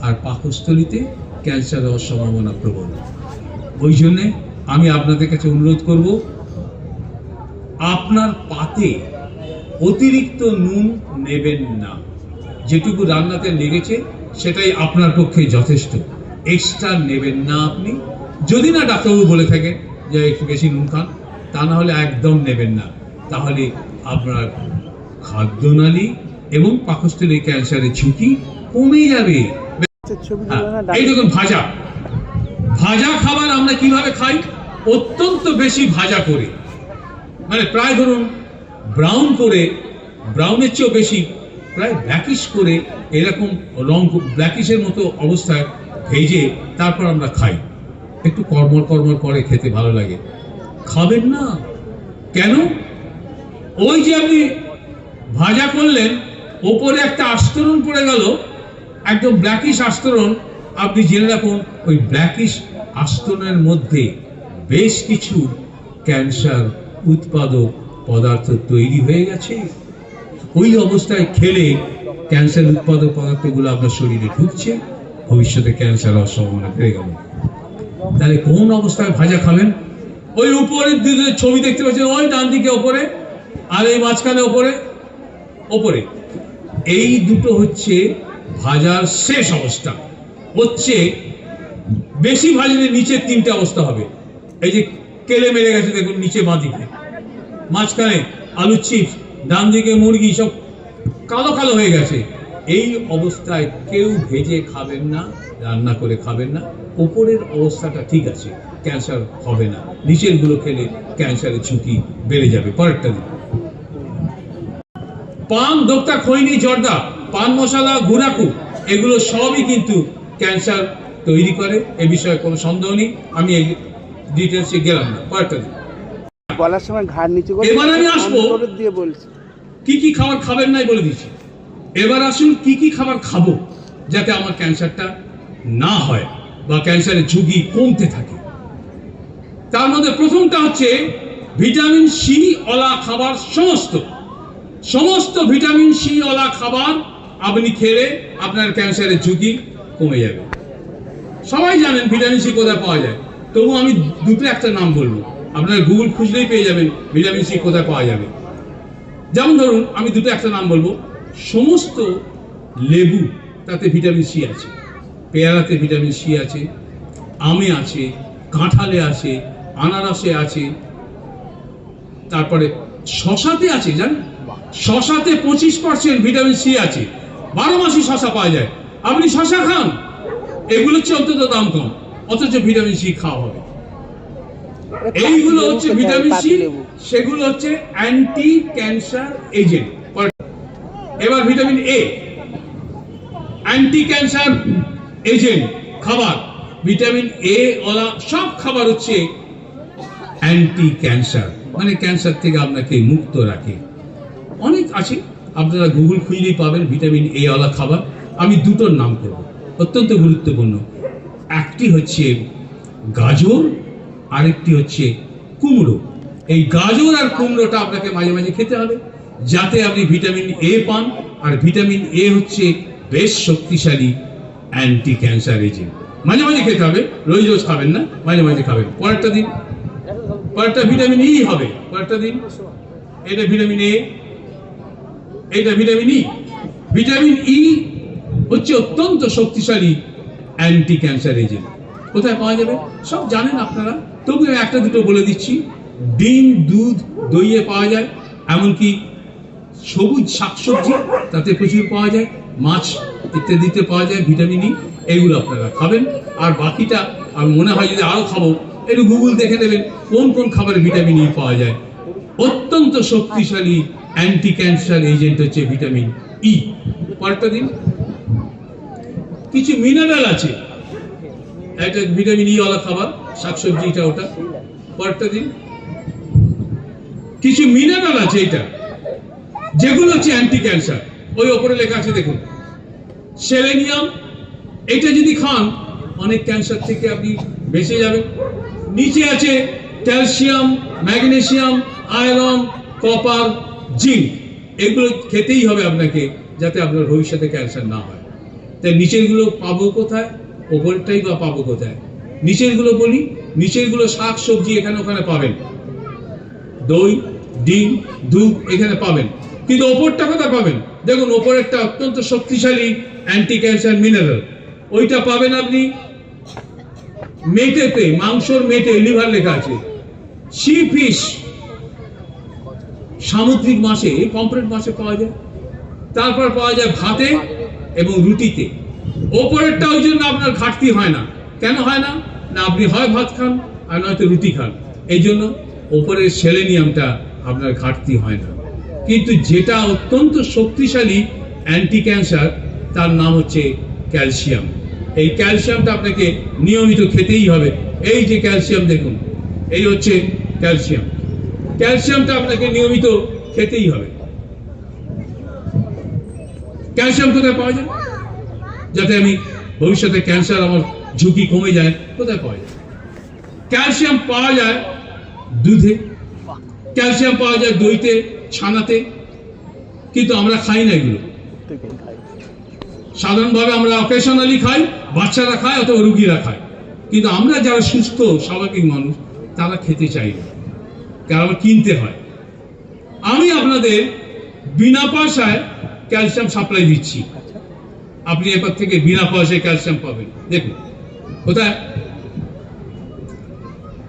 আর পাকস্থলীতে ক্যান্সার হওয়ার সম্ভাবনা প্রবল। ওই জন্যে আমি আপনাদের কাছে অনুরোধ করব, আপনার পাতে অতিরিক্ত নুন নেবেন না। যেটুকু রান্নাতে লেগেছে সেটাই আপনার পক্ষে যথেষ্ট, এক্সট্রা নেবেন না আপনি। যদি না ডাক্তারবাবু বলে থাকেন যে একটু বেশি নুন খান, তা না হলে একদম নেবেন না, তাহলে আপনার খাদ্যনালী এবং পাকস্থলীর ক্যান্সারের ঝুঁকি কমে যাবে। এই দেখুন ভাজা ভাজা খাবার আমরা কিভাবে খাই? অত্যন্ত বেশি ভাজা করে, মানে প্রায় ধরুন ব্রাউন করে, ব্রাউনের চেয়েও বেশি প্রায় ব্ল্যাকিশ করে, এরকম রং ব্ল্যাকিশের মতো অবস্থায় ভেজে তারপর আমরা খাই। একটু কর্মর কর্মর করে খেতে ভালো লাগে। খাবেন না কেন? ওই যে আপনি ভাজা করলেন, ওপরে একটা আস্তরণ পড়ে গেল, একদম ব্ল্যাকিশ আস্তরণ। আপনি জেনে রাখুন ওই ব্ল্যাকিশ আস্তরণের মধ্যে বেশ কিছু ক্যান্সার উৎপাদক পদার্থ তৈরি হয়ে গেছে। ওই অবস্থায় খেলে ক্যান্সার উৎপাদক পদার্থগুলো আপনার শরীরে ঢুকছে, ভবিষ্যতে ক্যান্সার হওয়ার সম্ভাবনা বেড়ে গেল। তাহলে কোন অবস্থায় ভাজা খাবেন? ওই উপরের দিকে ছবি দেখতে পাচ্ছেন, ওই ডান দিকে ওপরে, আর এই মাঝখানে ওপরে ওপরে, এই দুটো হচ্ছে ভাজার শেষ অবস্থা। হচ্ছে বেশি ভাজলে নিচের তিনটে অবস্থা হবে। এই যে কেলে মেরে গেছে দেখুন নিচে বাঁ দিকে, মাঝখানে আলু চিপস, ডান দিকে মুরগি, সব কালো কালো হয়ে গেছে। এই অবস্থায় কেউ ভেজে খাবেন না, রান্না করে খাবেন না। ওপরের অবস্থাটা ঠিক আছে, ক্যান্সার হবে না। নিচের গুলো খেলে ক্যান্সারের ঝুঁকি বেড়ে যাবে। পরেরটা দিন। পান, দোক্তা, খৈনি, জর্দা, পান মশলা, গুড়াকু, এগুলো সবই কিন্তু ক্যান্সার তৈরি করে, এ বিষয়ে কোনো সন্দেহ নেই। আমি এই ডিটেলসে গেলাম না। পরেরটা দিন। বলার সময় ঘাড় নিচু করে এবার আমি আসবো দিয়ে বলছি কি কি খাবার খাবেন নাই বলে দিচ্ছি। এবার আসুন কি কি খাবার খাবো যাতে আমার ক্যান্সারটা না হয় বা ক্যান্সারের ঝুঁকি কমতে থাকে। তার মধ্যে প্রথমটা হচ্ছে ভিটামিন সি ওলা খাবার। সমস্ত ভিটামিন সি ওলা খাবার আপনি খেলে আপনার ক্যান্সারের ঝুঁকি কমে যাবে। সবাই জানেন ভিটামিন সি কোথায় পাওয়া যায়, তবু আমি দুটো একটা নাম বলবো, আপনারা গুগল খুঁজলেই পেয়ে যাবেন ভিটামিন সি কোথায় পাওয়া যাবে। যেমন ধরুন আমি দুটো একটা নাম বলবো, সমস্ত লেবু তাতে ভিটামিন সি আছে, পেয়ারাতে ভিটামিন সি আছে, আমে আছে, কাঁঠালে আছে, আনারসে আছে, তারপরে শশাতে আছে। জানেন শশাতে 25% ভিটামিন সি আছে। 12 মাসই শশা পাওয়া যায়, আপনি শশা খান, এগুলোর চেয়ে অন্তত দাম কম, অথচ ভিটামিন সি খাওয়া হবে। এইগুলো হচ্ছে ভিটামিন সি, সেগুলো হচ্ছে অ্যান্টি ক্যান্সার এজেন্ট। এবার vitamin A, anti cancer agent খাবার। ভিটামিন এ ওলা সব খাবার হচ্ছে অ্যান্টি ক্যান্সার, মানে ক্যান্সার থেকে আপনাকে মুক্ত রাখে। অনেক আছে, আপনারা গুগল খুঁজলেই পাবেন ভিটামিন এ ওলা খাবার। আমি দুটোর নাম করব, অত্যন্ত গুরুত্বপূর্ণ। একটি হচ্ছে গাজর, আরেকটি হচ্ছে কুমড়ো। এই গাজর আর কুমড়োটা আপনাকে মাঝে মাঝে খেতে হবে যাতে আপনি ভিটামিন এ পান। আর ভিটামিন এ হচ্ছে বেশ শক্তিশালী অ্যান্টি ক্যান্সার এজেন্ট। মাঝে মাঝে খেতে হবে, রোজ রোজ খাবেন না, মাঝে মাঝে খাবেন। পরেরটা দিন। পরেরটা ভিটামিন ই হবে। পরেরটা দিন। এটা ভিটামিন এ, এটা ভিটামিন ই। ভিটামিন ই হচ্ছে অত্যন্ত শক্তিশালী অ্যান্টি ক্যান্সার এজেন্ট। কোথায় পাওয়া যাবে সব জানেন আপনারা, তবু একটা দুটো বলে দিচ্ছি। ডিম, দুধ, দইয়ে পাওয়া যায়, এমনকি সবুজ শাকসবজি তাতে প্রচুর পাওয়া যায়, মাছ ইত্যাদিতে পাওয়া যায় ভিটামিন ই। এগুলো আপনারা খাবেন। আর বাকিটা আমি মনে হয় যদি আরো খাবো, একটু গুগল দেখে নেবেন কোন কোন খাবারে ভিটামিন ই পাওয়া যায়। অত্যন্ত শক্তিশালী অ্যান্টি ক্যান্সার এজেন্ট হচ্ছে ভিটামিন ই। পরেরটা দিন। কিছু মিনারেল আছে, একটা ভিটামিন ই ওয়ালা খাবার, শাকসবজি, এটা ওটা। পরেরটা দিন। কিছু মিনারেল আছে এটা, যেগুলো হচ্ছে অ্যান্টি ক্যান্সার। ওই ওপরে লেখা আছে দেখুন, সেলেনিয়াম। এটা যদি খান অনেক ক্যান্সার থেকে আপনি বেঁচে যাবেন। নিচে আছে calcium, magnesium, iron, copper, zinc. এগুলো খেতেই হবে আপনাকে যাতে আপনার ভবিষ্যতে ক্যান্সার না হয়। তাই নিচের গুলো পাবো কোথায়, ওপরটাই বা পাবো কোথায়? নিচের গুলো বলি, নিচের গুলো শাক সবজি এখানে ওখানে পাবেন, দই, ডিম, দুধ এখানে পাবেন, কিন্তু ওপরটা কোথায় পাবেন? দেখুন ওপরেরটা অত্যন্ত শক্তিশালী অ্যান্টি ক্যান্সার মিনারেল, ওইটা পাবেন আপনি মেটেতে, মাংসর মেটে লিভার লেখা আছে। সি ফিশ, সামুদ্রিক মাছে, পমফ্রেট মাছে পাওয়া যায়, তারপর পাওয়া যায় ভাতে এবং রুটিতে। ওপরেরটা ওই জন্য আপনার ঘাটতি হয় না। কেন হয় না? না আপনি হয় ভাত খান আর নয়তো রুটি খান, এই জন্য ওপরের সেলেনিয়ামটা আপনার ঘাটতি হয় না। কিন্তু যেটা অত্যন্ত শক্তিশালী অ্যান্টি ক্যান্সার, তার নাম হচ্ছে ক্যালসিয়াম। এই ক্যালসিয়ামটা আপনাকে নিয়মিত খেতেই হবে। এই যে ক্যালসিয়াম দেখুন, এই হচ্ছে ক্যালসিয়াম। ক্যালসিয়ামটা আপনাকে নিয়মিত খেতেই হবে। ক্যালসিয়াম কোথায় পাওয়া যায়? যাতে আমি ভবিষ্যতে ক্যান্সার আমার ঝুঁকি কমে যায়, কোথায় পাওয়া যায়? ক্যালসিয়াম পাওয়া যায় দুধে, ক্যালসিয়াম পাওয়া যায় দইতে, ছানাতে, কিন্তু আমরা খাই না এগুলো। সাধারণভাবে আমরা অকেশনালি খাই, বাচ্চারা খায় অথবা রুগীরা খায়, কিন্তু আমরা যারা সুস্থ স্বাভাবিক মানুষ তারা খেতে চাই না, কারণ কিনতে হয়। আমি আপনাদের বিনা পয়সায় ক্যালসিয়াম সাপ্লাই দিচ্ছি। আপনি এবার থেকে বিনা পয়সায় ক্যালসিয়াম পাবেন। দেখুন কোথায়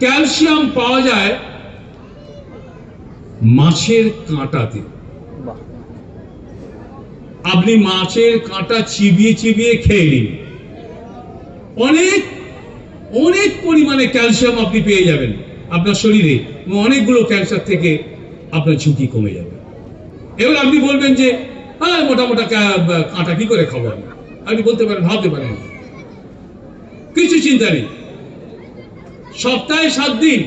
ক্যালসিয়াম পাওয়া যায়? মাছের কাঁটাতে। আপনি মাছের কাঁটা চিবিয়ে চিবিয়ে খেয়ে নিন, অনেক অনেক পরিমাণে ক্যালসিয়াম আপনি পেয়ে যাবেন আপনার শরীরে, অনেকগুলো ক্যান্সার থেকে আপনার ঝুঁকি কমে যাবে। এবার আপনি বলবেন যে হ্যাঁ মোটা মোটা কাঁটা কি করে খাবো? আপনি বলতে পারেন, ভাবতে পারেন, কিছু চিন্তা নেই। সপ্তাহে 7 দিন,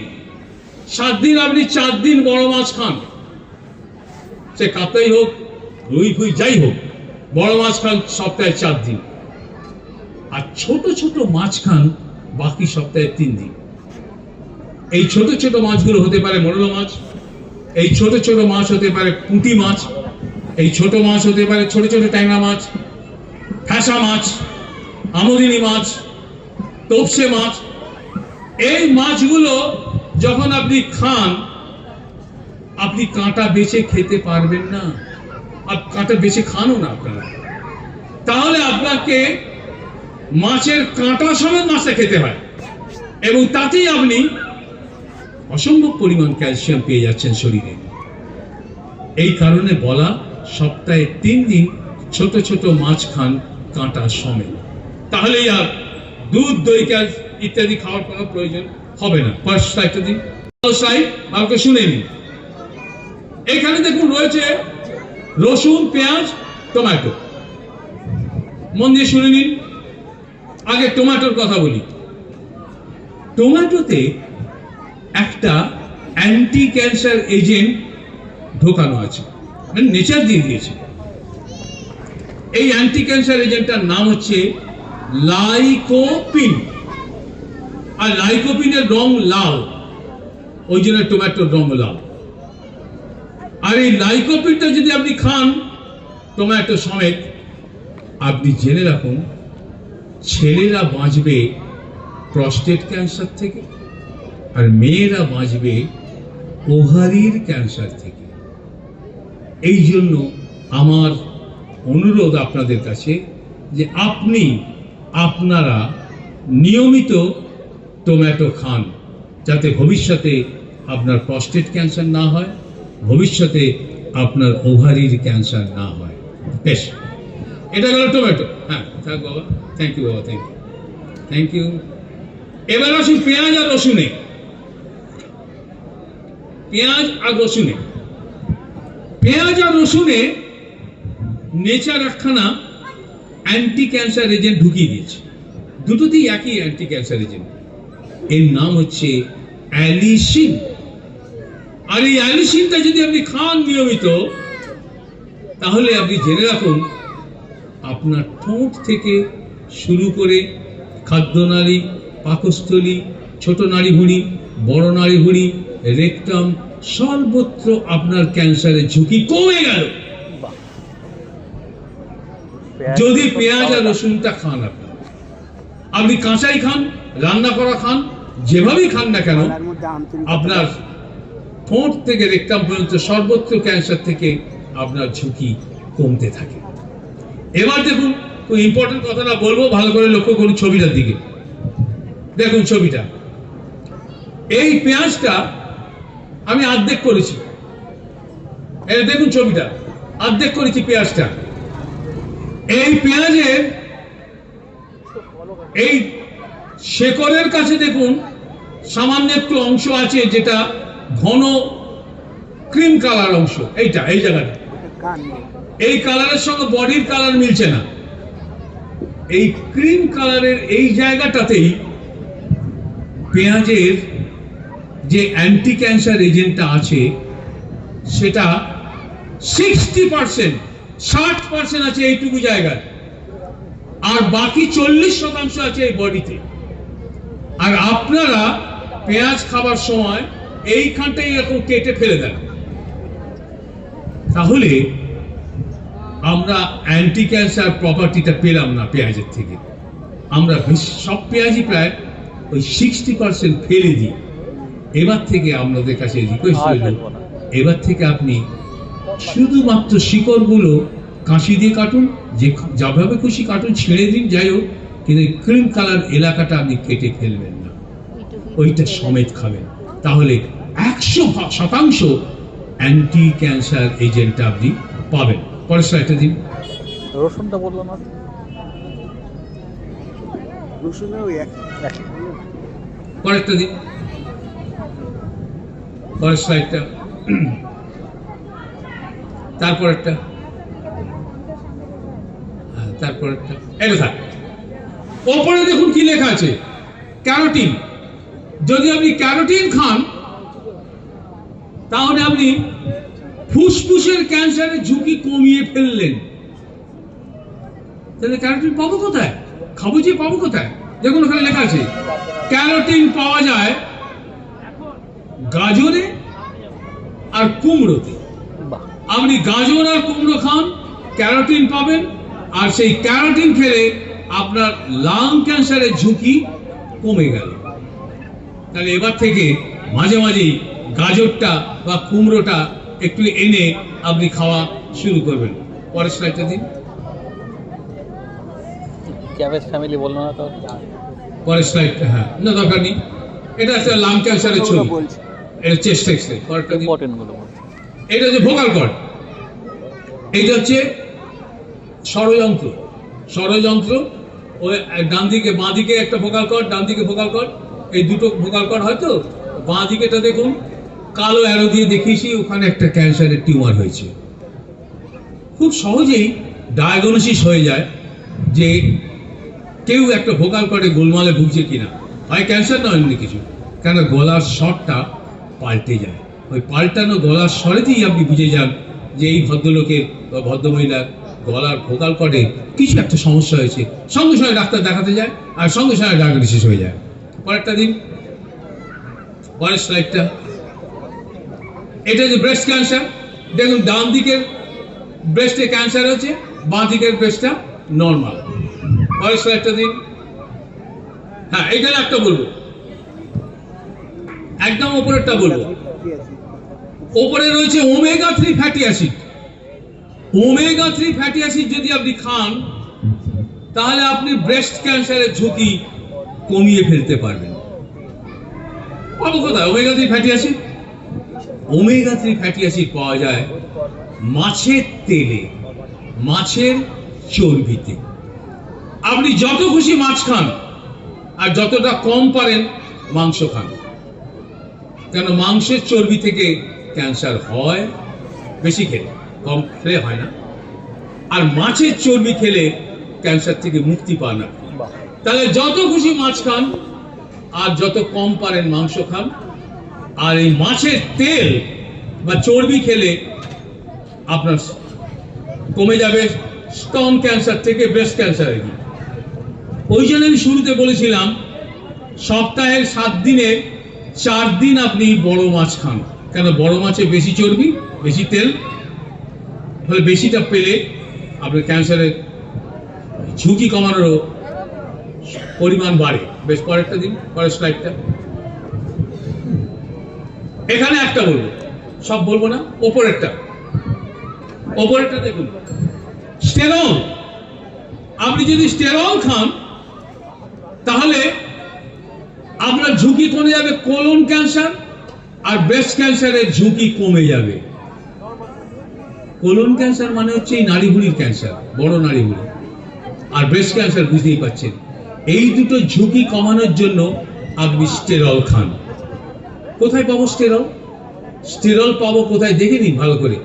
7 দিন আপনি 4 দিন বড় মাছ খান, সে কাতলাই হোক, রুই ফুই যাই হোক, বড় মাছ খান সপ্তাহে 4 দিন, আর ছোট ছোট মাছ খান বাকি সপ্তাহে 3 দিন। এই ছোট ছোট মাছগুলো হতে পারে মোরলা মাছ, এই ছোট ছোট মাছ হতে পারে পুঁটি মাছ, এই ছোট মাছ হতে পারে ছোট ছোট ট্যাংরা মাছ, ফ্যাসা মাছ, আমোদিনী মাছ, তোপসে মাছ। এই মাছগুলো যখন আপনি খান, আপনি কাঁটা বেছে খেতে পারবেন না, আর কাঁটা বেছে খানও না আপনারা, তাহলে আপনাকে মাছের কাঁটা সমেত মাছটা খেতে হয়, এবং তাতেই আপনি অসম্ভব পরিমাণ ক্যালসিয়াম পেয়ে যাচ্ছেন শরীরে। এই কারণে বলা সপ্তাহে 3 দিন ছোট ছোট মাছ খান কাঁটা সমেত, তাহলেই আর দুধ, দই, ইত্যাদি খাওয়ার কোনো প্রয়োজন হবে না। পয়সাটা দিন, আমাকে শুনে নিন। এখানে দেখুন রয়েছে রসুন, পেঁয়াজ, টমেটো। মন দিয়ে শুনে নিন। আগে টমেটোর কথা বলি। টমেটোতে একটা অ্যান্টি ক্যান্সার এজেন্ট ঢোকানো আছে, মানে নেচার দিয়ে দিয়েছে। এই অ্যান্টি ক্যান্সার এজেন্টটার নাম হচ্ছে লাইকোপিন, আর লাইকোপিনের রং লাল, ওই জন্য টমেটোর রং লাল। আর এই লাইকোপিনটা যদি আপনি খান টমেটো সমেত, আপনি জেনে রাখুন ছেলেরা বাঁচবে প্রস্টেট ক্যান্সার থেকে, আর মেয়েরা বাঁচবে ওভারির ক্যান্সার থেকে। এই জন্য আমার অনুরোধ আপনাদের কাছে যে আপনারা নিয়মিত টমেটো খান, যাতে ভবিষ্যতে আপনার প্রস্টেট ক্যান্সার না হয়, ভবিষ্যতে আপনার ওভারির ক্যান্সার না হয়। বেশ, এটা গেল টমেটো। হ্যাঁ, থাক বাবা, থ্যাংক ইউ বাবা, থ্যাংক ইউ, থ্যাংক ইউ। এবার আসুন পেঁয়াজ আর রসুনে। পেঁয়াজ আর রসুনে, পেঁয়াজ আর রসুনে নেচার একখানা অ্যান্টি ক্যান্সার এজেন্ট ঢুকিয়ে দিয়েছে। দুটোতেই একই অ্যান্টি ক্যান্সার এজেন্ট, এর নাম হচ্ছে অ্যালিসিন। আর এই অ্যালিসিনটা যদি আপনি খান নিয়মিত, তাহলে আপনি জেনে রাখুন আপনার ঠোঁট থেকে শুরু করে খাদ্যনালী, পাকস্থলী, ছোট নাড়িভুঁড়ি, বড় নাড়িভুঁড়ি, রেকটাম, সর্বত্র আপনার ক্যান্সারের ঝুঁকি কমে গেল যদি পেঁয়াজ আর রসুনটা খান। আপনি কাঁচাই খান, রান্না করা খান, যেভাবেই খান না কেন, আপনার ঠোঁট থেকে রেকটাম পর্যন্ত সর্বত্র ক্যান্সার থেকে আপনার ঝুঁকি কমতে থাকে। এবার দেখুন, খুব ইম্পর্টেন্ট কথাটা বলবো, ভালো করে লক্ষ্য করুন ছবিটার দিকে। দেখুন ছবিটা, এই পেঁয়াজটা আমি অর্ধেক করেছি, এটা দেখুন ছবিটা, অর্ধেক করেছি পেঁয়াজটা। এই পেঁয়াজের এই শেকড়ের কাছে দেখুন সামান্য একটু অংশ আছে যেটা ঘন ক্রিম কালার অংশ, এইটা এই জায়গাটা, এই কালারের সঙ্গে বডির কালার মিলছে না। এই ক্রিম কালারের এই জায়গাটাতেই পেঁয়াজের যে অ্যান্টি ক্যান্সার এজেন্টটা আছে সেটা 60%, 60% আছে এইটুকু জায়গায়, আর বাকি 40% আছে এই বডিতে। আর আপনারা পেঁয়াজ খাবার সময় এইখানটাই এরকম কেটে ফেলে দেন, তাহলে আমরা অ্যান্টি ক্যান্সার প্রপার্টিটা পেলাম না পেঁয়াজের থেকে। আমরা সব পেঁয়াজই প্রায় ওই 60% ফেলে দিই। এবার থেকে আপনাদের কাছে রিকোয়েস্ট হইল, এবার থেকে আপনি শুধুমাত্র শিকড়গুলো কাঁচি দিয়ে কাটুন, যে যেভাবে খুশি কাটুন, ছেড়ে দিন, যাই হোক, কিন্তু ক্রিম কালার এলাকাটা আপনি কেটে ফেলবেন না, ওইটা সমেত খাবেন। তাহলে 100% অ্যান্টি ক্যান্সার এজেন্টটা আপনি পাবেন। পরের স্লাইডটা দিন। রসুনটা বললাম না, রসুনের ওই এক পরেরটা দিন, পরের স্লাইডটা, তারপরেরটা, তারপরেরটা, এটা থাক। ওপরে দেখুন কি লেখা আছে, ক্যারোটিন। যদি আপনি ক্যারোটিন খান তাহলে আপনি ফুসফুসের ক্যান্সারের ঝুঁকি কমিয়ে ফেললেন। তাহলে ক্যারোটিন পাবো কোথায়? খাবো যে পাবো কোথায়? দেখুন ওখানে লেখা আছে ক্যারোটিন পাওয়া যায় গাজরে আর কুমড়োতে। আপনি গাজর আর কুমড়ো খান, ক্যারোটিন পাবেন, আর সেই ক্যারোটিন খেলে আপনার লাং ক্যান্সারের ঝুঁকি কমে গেল। তাহলে এবার থেকে মাঝে মাঝেই গাজরটা বা কুমড়োটা একটু এনে আপনি খাওয়া শুরু করবেন। পরের স্লাইডটা দিন। ক্যাবেজ ফ্যামিলি বললো না তো, পরের স্লাইডটা, হ্যাঁ, না দরকার নেই, এটা হচ্ছে লাং ক্যান্সারের ছবি, এটা চেস্ট এক্স-রে। পরেরটা দিন। ইম্পর্টেন্ট গুলো বলছি। এটা হচ্ছে ভোকাল কর্ড, এইটা হচ্ছে ষড়যন্ত্র। ষড়যন্ত্র ওই ডান দিকে বাঁ দিকে একটা ভোকাল কর্ড, ডান দিকে ভোকাল কর্ড, এই দুটো ভোকাল কর্ড হয়তো। বাঁ দিকেটা দেখুন কালো অ্যারো দিয়ে দেখিয়েছি, ওখানে একটা ক্যান্সারের টিউমার হয়েছে। খুব সহজেই ডায়াগনোসিস হয়ে যায় যে কেউ একটা ভোকাল কর্ডে গোলমালে ভুগছে কিনা, হয় ক্যান্সার না অন্য কিছু। কেন গলার স্বরটা পাল্টে যায়, ওই পাল্টানো গলার স্বরেতেই আপনি বুঝে যান যে এই ভদ্রলোকের বা ভদ্রমহিলার গলার ভোকাল কর্ডে কিছু একটা সমস্যা হয়েছে। সঙ্গে সঙ্গে ডাক্তার দেখাতে যায় আর সঙ্গে সঙ্গে ডায়াগনোসিস হয়ে যায়। পরেরটা দিন, পরের স্লাইডটা। এটা যে ব্রেস্ট ক্যান্সার, দেখুন ডান দিকের ব্রেস্টে ক্যান্সার হচ্ছে, বাঁ দিকের ব্রেস্টটা নর্মাল। পরের স্লাইডটা দিন। হ্যাঁ, এইখানে একটা বলবো, একদম ওপরেরটা বলবো। ওপরে রয়েছে omega 3 fatty acid. Omega 3 fatty acid যদি আপনি খান তাহলে আপনি ব্রেস্ট ক্যান্সারের ঝুঁকি কমিয়ে ফেলতে পারবেন। পাবো কোথায় omega 3 fatty acid? Omega 3 fatty acid পাওয়া যায় মাছের তেলে, মাছের চর্বিতে। আপনি যত খুশি মাছ খান আর যতটা কম পারেন মাংস খান, কেন মাংসের চর্বি থেকে ক্যান্সার হয় বেশি খেলে, কম খেলে হয় না। আর মাছের চর্বি খেলে ক্যান্সার থেকে মুক্তি পান না। তাহলে যত খুশি মাছ খান আর যত কম পারেন মাংস খান। আর এই মাছের তেল বা চর্বি খেলে আপনার কমে যাবে স্তন ক্যান্সার থেকে ব্রেস্ট ক্যান্সারে গিয়ে। ওই জন্য আমি শুরুতে বলেছিলাম সপ্তাহের 7 দিনে 4 দিন আপনি বড় মাছ খান, কেন বড় মাছে বেশি চর্বি, বেশি তেল, ফলে বেশিটা পেলে আপনার ক্যান্সারের ঝুঁকি কমানোরও পরিমাণ বাড়ে। বেশ, পরেরটা দিন, পরের স্লাইডটা। এখানে একটা বলবো, সব বলবো না, ওপরেরটা। ওপরেরটা দেখুন, স্টেরল। আপনি যদি স্টেরল খান তাহলে আপনার ঝুঁকি কমে যাবে কোলন ক্যান্সার আর ব্রেস্ট ক্যান্সারের ঝুঁকি কমে যাবে। কোলন ক্যান্সার মানে হচ্ছে এই নাড়িভুঁড়ির ক্যান্সার, বড় নাড়িভুঁড়ি, আর ব্রেস্ট ক্যান্সার বুঝতেই পারছেন। এই দুটো ঝুঁকি কমানোর জন্য আপনি স্টেরল খান। কোথায় পাবো স্টেরল? স্টেরল পাবো কোথায় দেখে নিন ভালো করে।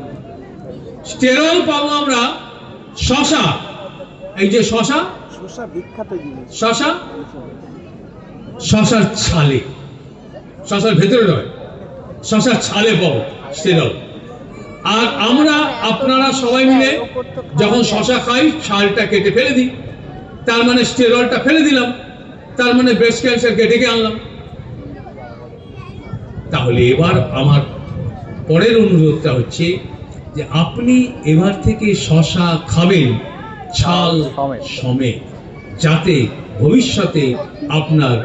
স্টেরল পাবো আমরা শশা, এই যে শশা, শসা বিখ্যাত জিনিস। শশা, শশার ছালে, শশার ভেতরে নয়, শশার ছালে পাবো স্টেরল। আর আমরা আপনারা সবাই মিলে যখন শশা খাই ছালটা কেটে ফেলে দিই, তার মানে স্টেরলটা ফেলে দিলাম, তার মানে ব্রেস্ট ক্যান্সারকে ডেকে আনলাম। তাহলে এবার আমার পরের অনুরোধটা হচ্ছে যে আপনি এবার থেকে শশা খাবেন ছাল সমেত, যাতে ভবিষ্যতে আপনার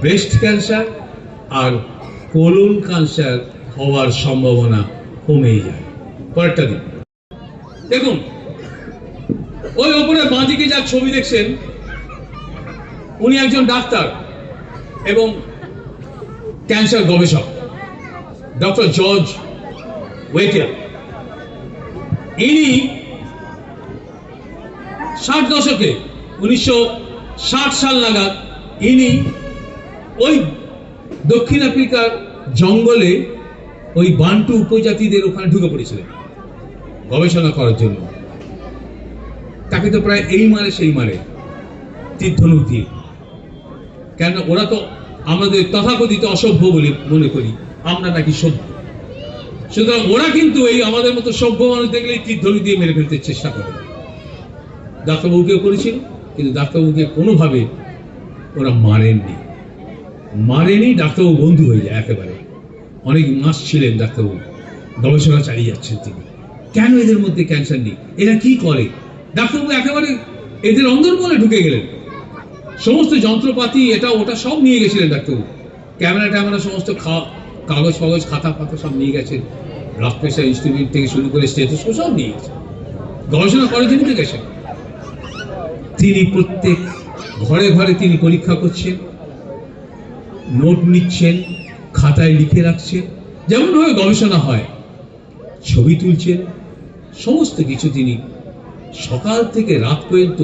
ব্রেস্ট ক্যান্সার আর কোলন ক্যান্সার হওয়ার সম্ভাবনা কমে যায়। পরেরটা দিন দেখুন, ওই ওপরে বাঁদিকে যার ছবি দেখছেন উনি একজন ডাক্তার এবং ক্যান্সার গবেষক, ডক্টর জর্জ ওয়েটেল। ইনি 60 দশকে 1960 সাল নাগাদ ইনি ওই দক্ষিণ আফ্রিকার জঙ্গলে ওই বান্টু উপজাতিদের ওখানে ঢুকে পড়েছিলেন গবেষণা করার জন্য। তাকে তো প্রায় এই মারে সেই মারে তীর ধনুক দিয়ে, কেন ওরা তো আমাদের তথাকথিত অসভ্য বলে মনে করি, আমরা নাকি সভ্য। সুতরাং ওরা কিন্তু এই আমাদের মতো সভ্য মানুষ দেখলেই তীর ধনুক দিয়ে মেরে ফেলতে চেষ্টা করে। ডাক্তারবাবুকেও করেছিল, কিন্তু ডাক্তারবাবুকে কোনোভাবে ওরা মারেনি। ডাক্তারবাবু বন্ধু হয়ে যায় একেবারে, অনেক মাস ছিলেন ডাক্তারবাবু, গবেষণা চালিয়ে যাচ্ছেন তিনি। কেন এদের মধ্যে ক্যান্সার নেই, এরা কি করে? ডাক্তারবাবু একেবারে এদের অন্দরমহলে ঢুকে গেলেন, সমস্ত যন্ত্রপাতি এটা ওটা সব নিয়ে গেছিলেন ডাক্তারবাবু, ক্যামেরা সমস্ত কাগজ ফাগজ খাতা ফাতা সব নিয়ে গেছেন, ব্লাড প্রেশার ইনস্ট্রুমেন্ট থেকে শুরু করে স্টেথোস্কোপ সব নিয়ে গেছেন, গবেষণা করার জন্য তো গেছেন। তিনি প্রত্যেক ঘরে ঘরে তিনি পরীক্ষা করছেন, নোট নিচ্ছেন, খাতায় লিখে রাখছেন, যেমন ভাবে গবেষণা হয়, ছবি তুলছেন, সমস্ত কিছু তিনি সকাল থেকে রাত পর্যন্ত,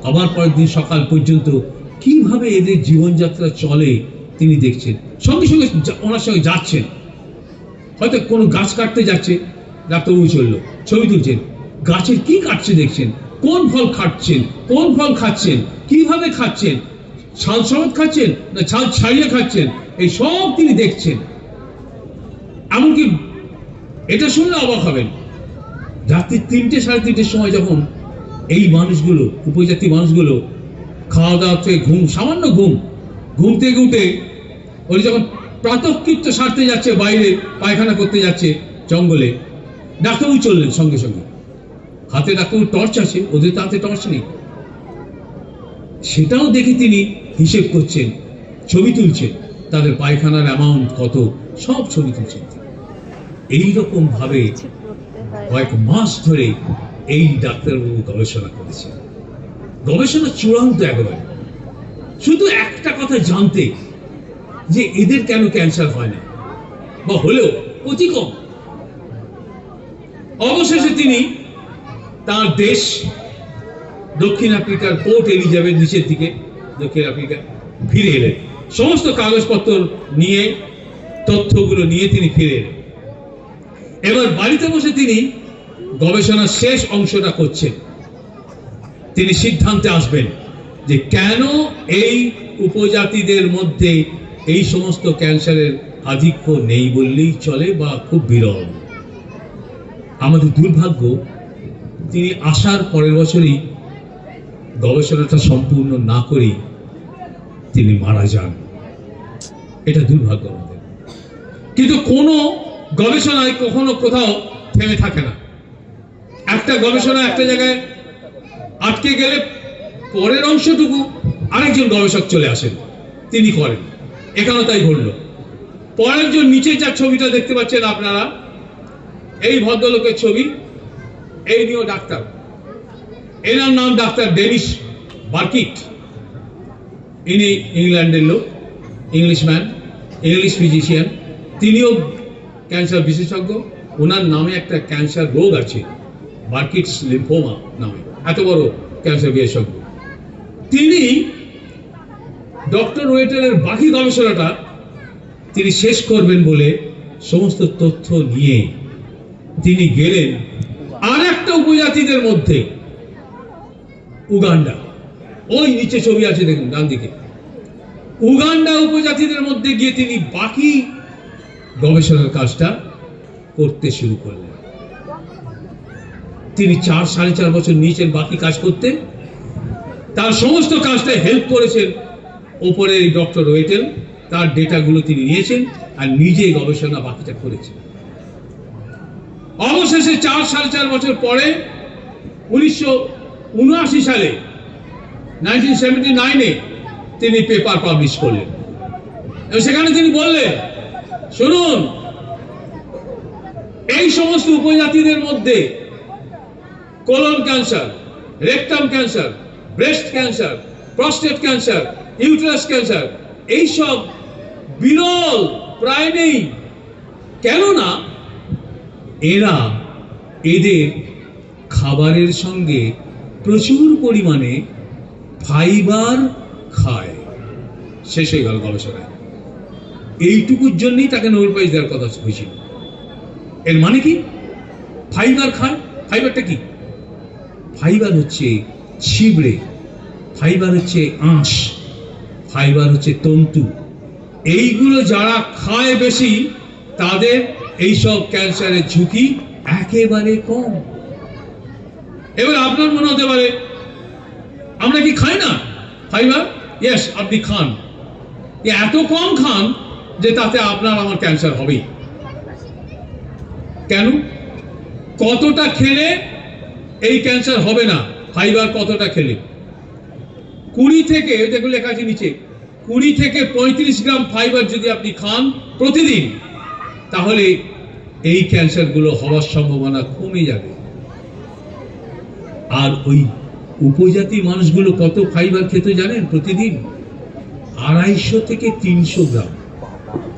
আবার পরের দিন সকাল পর্যন্ত কিভাবে এদের জীবনযাত্রা চলে তিনি দেখছেন। সঙ্গে সঙ্গে ওনার সঙ্গে যাচ্ছেন, হয়তো কোনো গাছ কাটতে যাচ্ছে, ডাক্তারবাবু চললো, ছবি তুলছেন, গাছের কি কাটছে দেখছেন, কোন ফল খাচ্ছেন, কিভাবে খাচ্ছেন, ছাল সমেত খাচ্ছেন না ছাল ছাড়িয়ে খাচ্ছেন, এই সব তিনি দেখছেন। এমনকি এটা শুনলে অবাক হবেন, রাত্রি 3টে সাড়ে 3টের সময় যখন এই মানুষগুলো, উপজাতি মানুষগুলো খাওয়া দাওয়া থেকে সামান্য ঘুম থেকে উঠে ওই যখন প্রাতঃকৃত্য সারতে যাচ্ছে, বাইরে পায়খানা করতে যাচ্ছে জঙ্গলে, ডাক্তারবাবু চললেন সঙ্গে সঙ্গে, হাতে ডাক্তারবাবু টর্চ আছে, ওদের তো হাতে টর্চ নেই, সেটাও দেখে তিনি হিসেব করছেন, ছবি তুলছেন, তাদের পায়খানার অ্যামাউন্ট কত, সব ছবি তুলছেন। এইরকম ভাবে কয়েক মাস ধরে এই ডাক্তারবাবু গবেষণা করেছেন, গবেষণা চূড়ান্ত একেবারে। শুধু একটা কথা জানতে যে এদের কেন ক্যান্সার হয় না, বা হলেও অতি কম। অবশেষে তিনি তার দেশ দক্ষিণ আফ্রিকার পোর্ট এলিজাবেথ নিচের দিকে দক্ষিণ আফ্রিকা ফিরে এলেন, সমস্ত কাগজপত্র নিয়ে, তথ্যগুলো নিয়ে তিনি ফিরে এলেন। এবার বাড়িতে বসে তিনি গবেষণার শেষ অংশটা করছেন। তিনি সিদ্ধান্তে আসবেন যে কেন এই উপজাতিদের মধ্যে এই সমস্ত ক্যান্সারের আধিক্য নেই বললেই চলে, বা খুব বিরল। আমাদের দুর্ভাগ্য, তিনি আসার পরের বছরই গবেষণাটা সম্পূর্ণ না করেই তিনি মারা যান। এটা দুর্ভাগ্য আমাদের। কিন্তু কোনো গবেষণায় কখনো কোথাও থেমে থাকে না। একটা গবেষণা একটা জায়গায় আটকে গেলে পরের অংশটুকু আরেকজন গবেষক চলে আসেন, তিনি করেন। এখানে তাই ঘটল। পরের জন নিচে যার ছবিটা দেখতে পাচ্ছেন আপনারা, এই ভদ্রলোকের ছবি, এই নিয়েও ডাক্তার, এনার নাম ডাক্তার ডেনিস বার্কিট। ইনি ইংল্যান্ডের লোক, ইংলিশম্যান, ইংলিশ ফিজিশিয়ান, তিনিও ক্যান্সার বিশেষজ্ঞ। ওনার নামে একটা ক্যান্সার রোগ আছে, বার্কিটস লিম্ফোমা নামে, এত বড় ক্যান্সার বিশেষজ্ঞ। তিনি ডক্টর ওয়েটারের বাকি গবেষণাটা তিনি শেষ করবেন বলে সমস্ত তথ্য নিয়ে তিনি গেলেন আর একটা উপজাতিদের মধ্যে, উগান্ডা। ওই নিচে ছবি আছে দেখুন ডান দিকে, উগান্ডা উপজাতিদের মধ্যে গিয়ে তিনি বাকি গবেষণার কাজটা করতে শুরু করলেন। তিনি 4-4.5 বছর নিয়েছেন বাকি কাজ করতে, তার সমস্ত কাজটা হেল্প করেছেন ওপরে ডক্টর ওয়েটেল, তার ডেটাগুলো তিনি নিয়েছেন আর নিজে গবেষণা বাকিটা করেছেন। অবশেষে 4-4.5 বছর পরে 1979 সালে 1979-এ তিনি পেপার পাবলিশ করলেন। সেখানে তিনি বললেন, শুনুন, এই সমস্ত উপজাতিদের মধ্যে colon cancer, rectum cancer, breast cancer, prostate cancer, uterus cancer এইসব বিরল, প্রায় নেই। কেননা এরা এদের খাবারের সঙ্গে প্রচুর পরিমাণে ফাইবার খায়। শেষ হয়ে গেল গবেষণায়। এইটুকুর জন্যই তাকে নোবেল প্রাইজ দেওয়ার কথা হয়েছিল। এর মানে কি? ফাইবার খায়। ফাইবারটা কি? ফাইবার হচ্ছে ছিবড়ে, ফাইবার হচ্ছে আঁশ, ফাইবার হচ্ছে তন্তু। এইগুলো যারা খায় বেশি, তাদের এইসব ক্যান্সারের ঝুঁকি একেবারে কম। এবার আপনার মনে হতে পারে, আমরা কি খাই না ফাইবার? ইয়েস, আপনি খান, এত কম খান যে তাতে আপনার আমার ক্যান্সার হবেই। কেন? কতটা খেলে এই ক্যান্সার হবে না? ফাইবার কতটা খেলে? 20 থেকে, যেগুলো লেখা আছে নিচে, 20 থেকে 35 গ্রাম ফাইবার যদি আপনি খান প্রতিদিন, তাহলে এই ক্যান্সারগুলো হওয়ার সম্ভাবনা কমে যাবে। আর ওই উপজাতি মানুষগুলো কত ফাইবার খেতে জানেন প্রতিদিন? 250 থেকে 300 গ্রাম।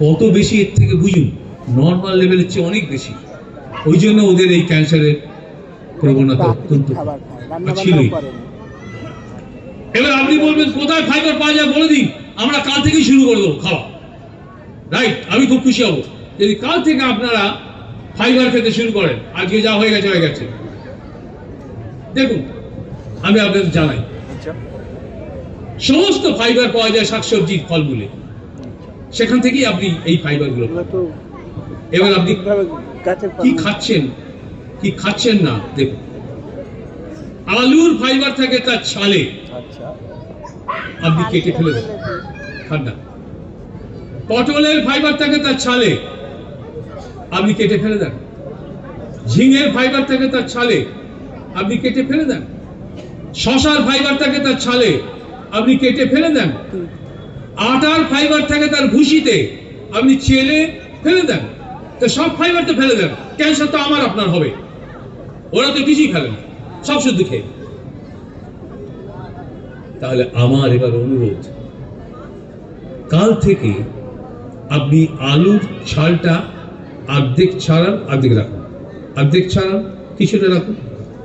কত বেশি এর থেকে বুঝুন, নর্মাল লেভেলের চেয়ে অনেক বেশি। ওই জন্য ওদের এই ক্যান্সারের প্রবণতা অত্যন্ত ছিলই। এবার আপনি বলবেন কোথায় ফাইবার পাওয়া যায় বলে দিন, আমরা কাল থেকেই শুরু করে দেবো খাওয়া। রাইট, আমি খুব খুশি হব যদি কাল থেকে আপনারা ফাইবার খেতে শুরু করেন। আজকে যা হয়ে গেছে হয়ে গেছে। দেখুন, আমি আপনাদের জানাই, সমস্ত ফাইবার পাওয়া যায় শাকসবজি, ফলমূলে। সেখান থেকেই আপনি এই ফাইবার গুলো। এবার আপনি কি খাচ্ছেন কি খাচ্ছেন না দেখুন। আলুর ফাইবার থাকে তার ছালে, আপনি কেটে ফেলে দেন, খান না। পটলের ফাইবার থাকে তার ছালে, আপনি কেটে ফেলে দেন। ঝিঙের ফাইবার থাকে তার ছালে, আপনি কেটে ফেলে দেন। শশার ফাইবার থাকে তার ছালে, আপনি কেটে ফেলে দেন। আটার ফাইবার থাকে তার ভুসিতে, আপনি চেলে ফেলে দেন। তো সব ফাইবার তো ফেলে দেন, ক্যান্সার তো আমার আপনার হবে। ওরা তো কিছুই খাবে না, সব শুদ্ধ খেয়ে। তাহলে আমার এবার অনুরোধ, কাল থেকে আপনি আলুর ছালটা অর্ধেক ছাড়ান, অর্ধেক রাখুন, অর্ধেক ছাড়ান, কিছুটা রাখুন,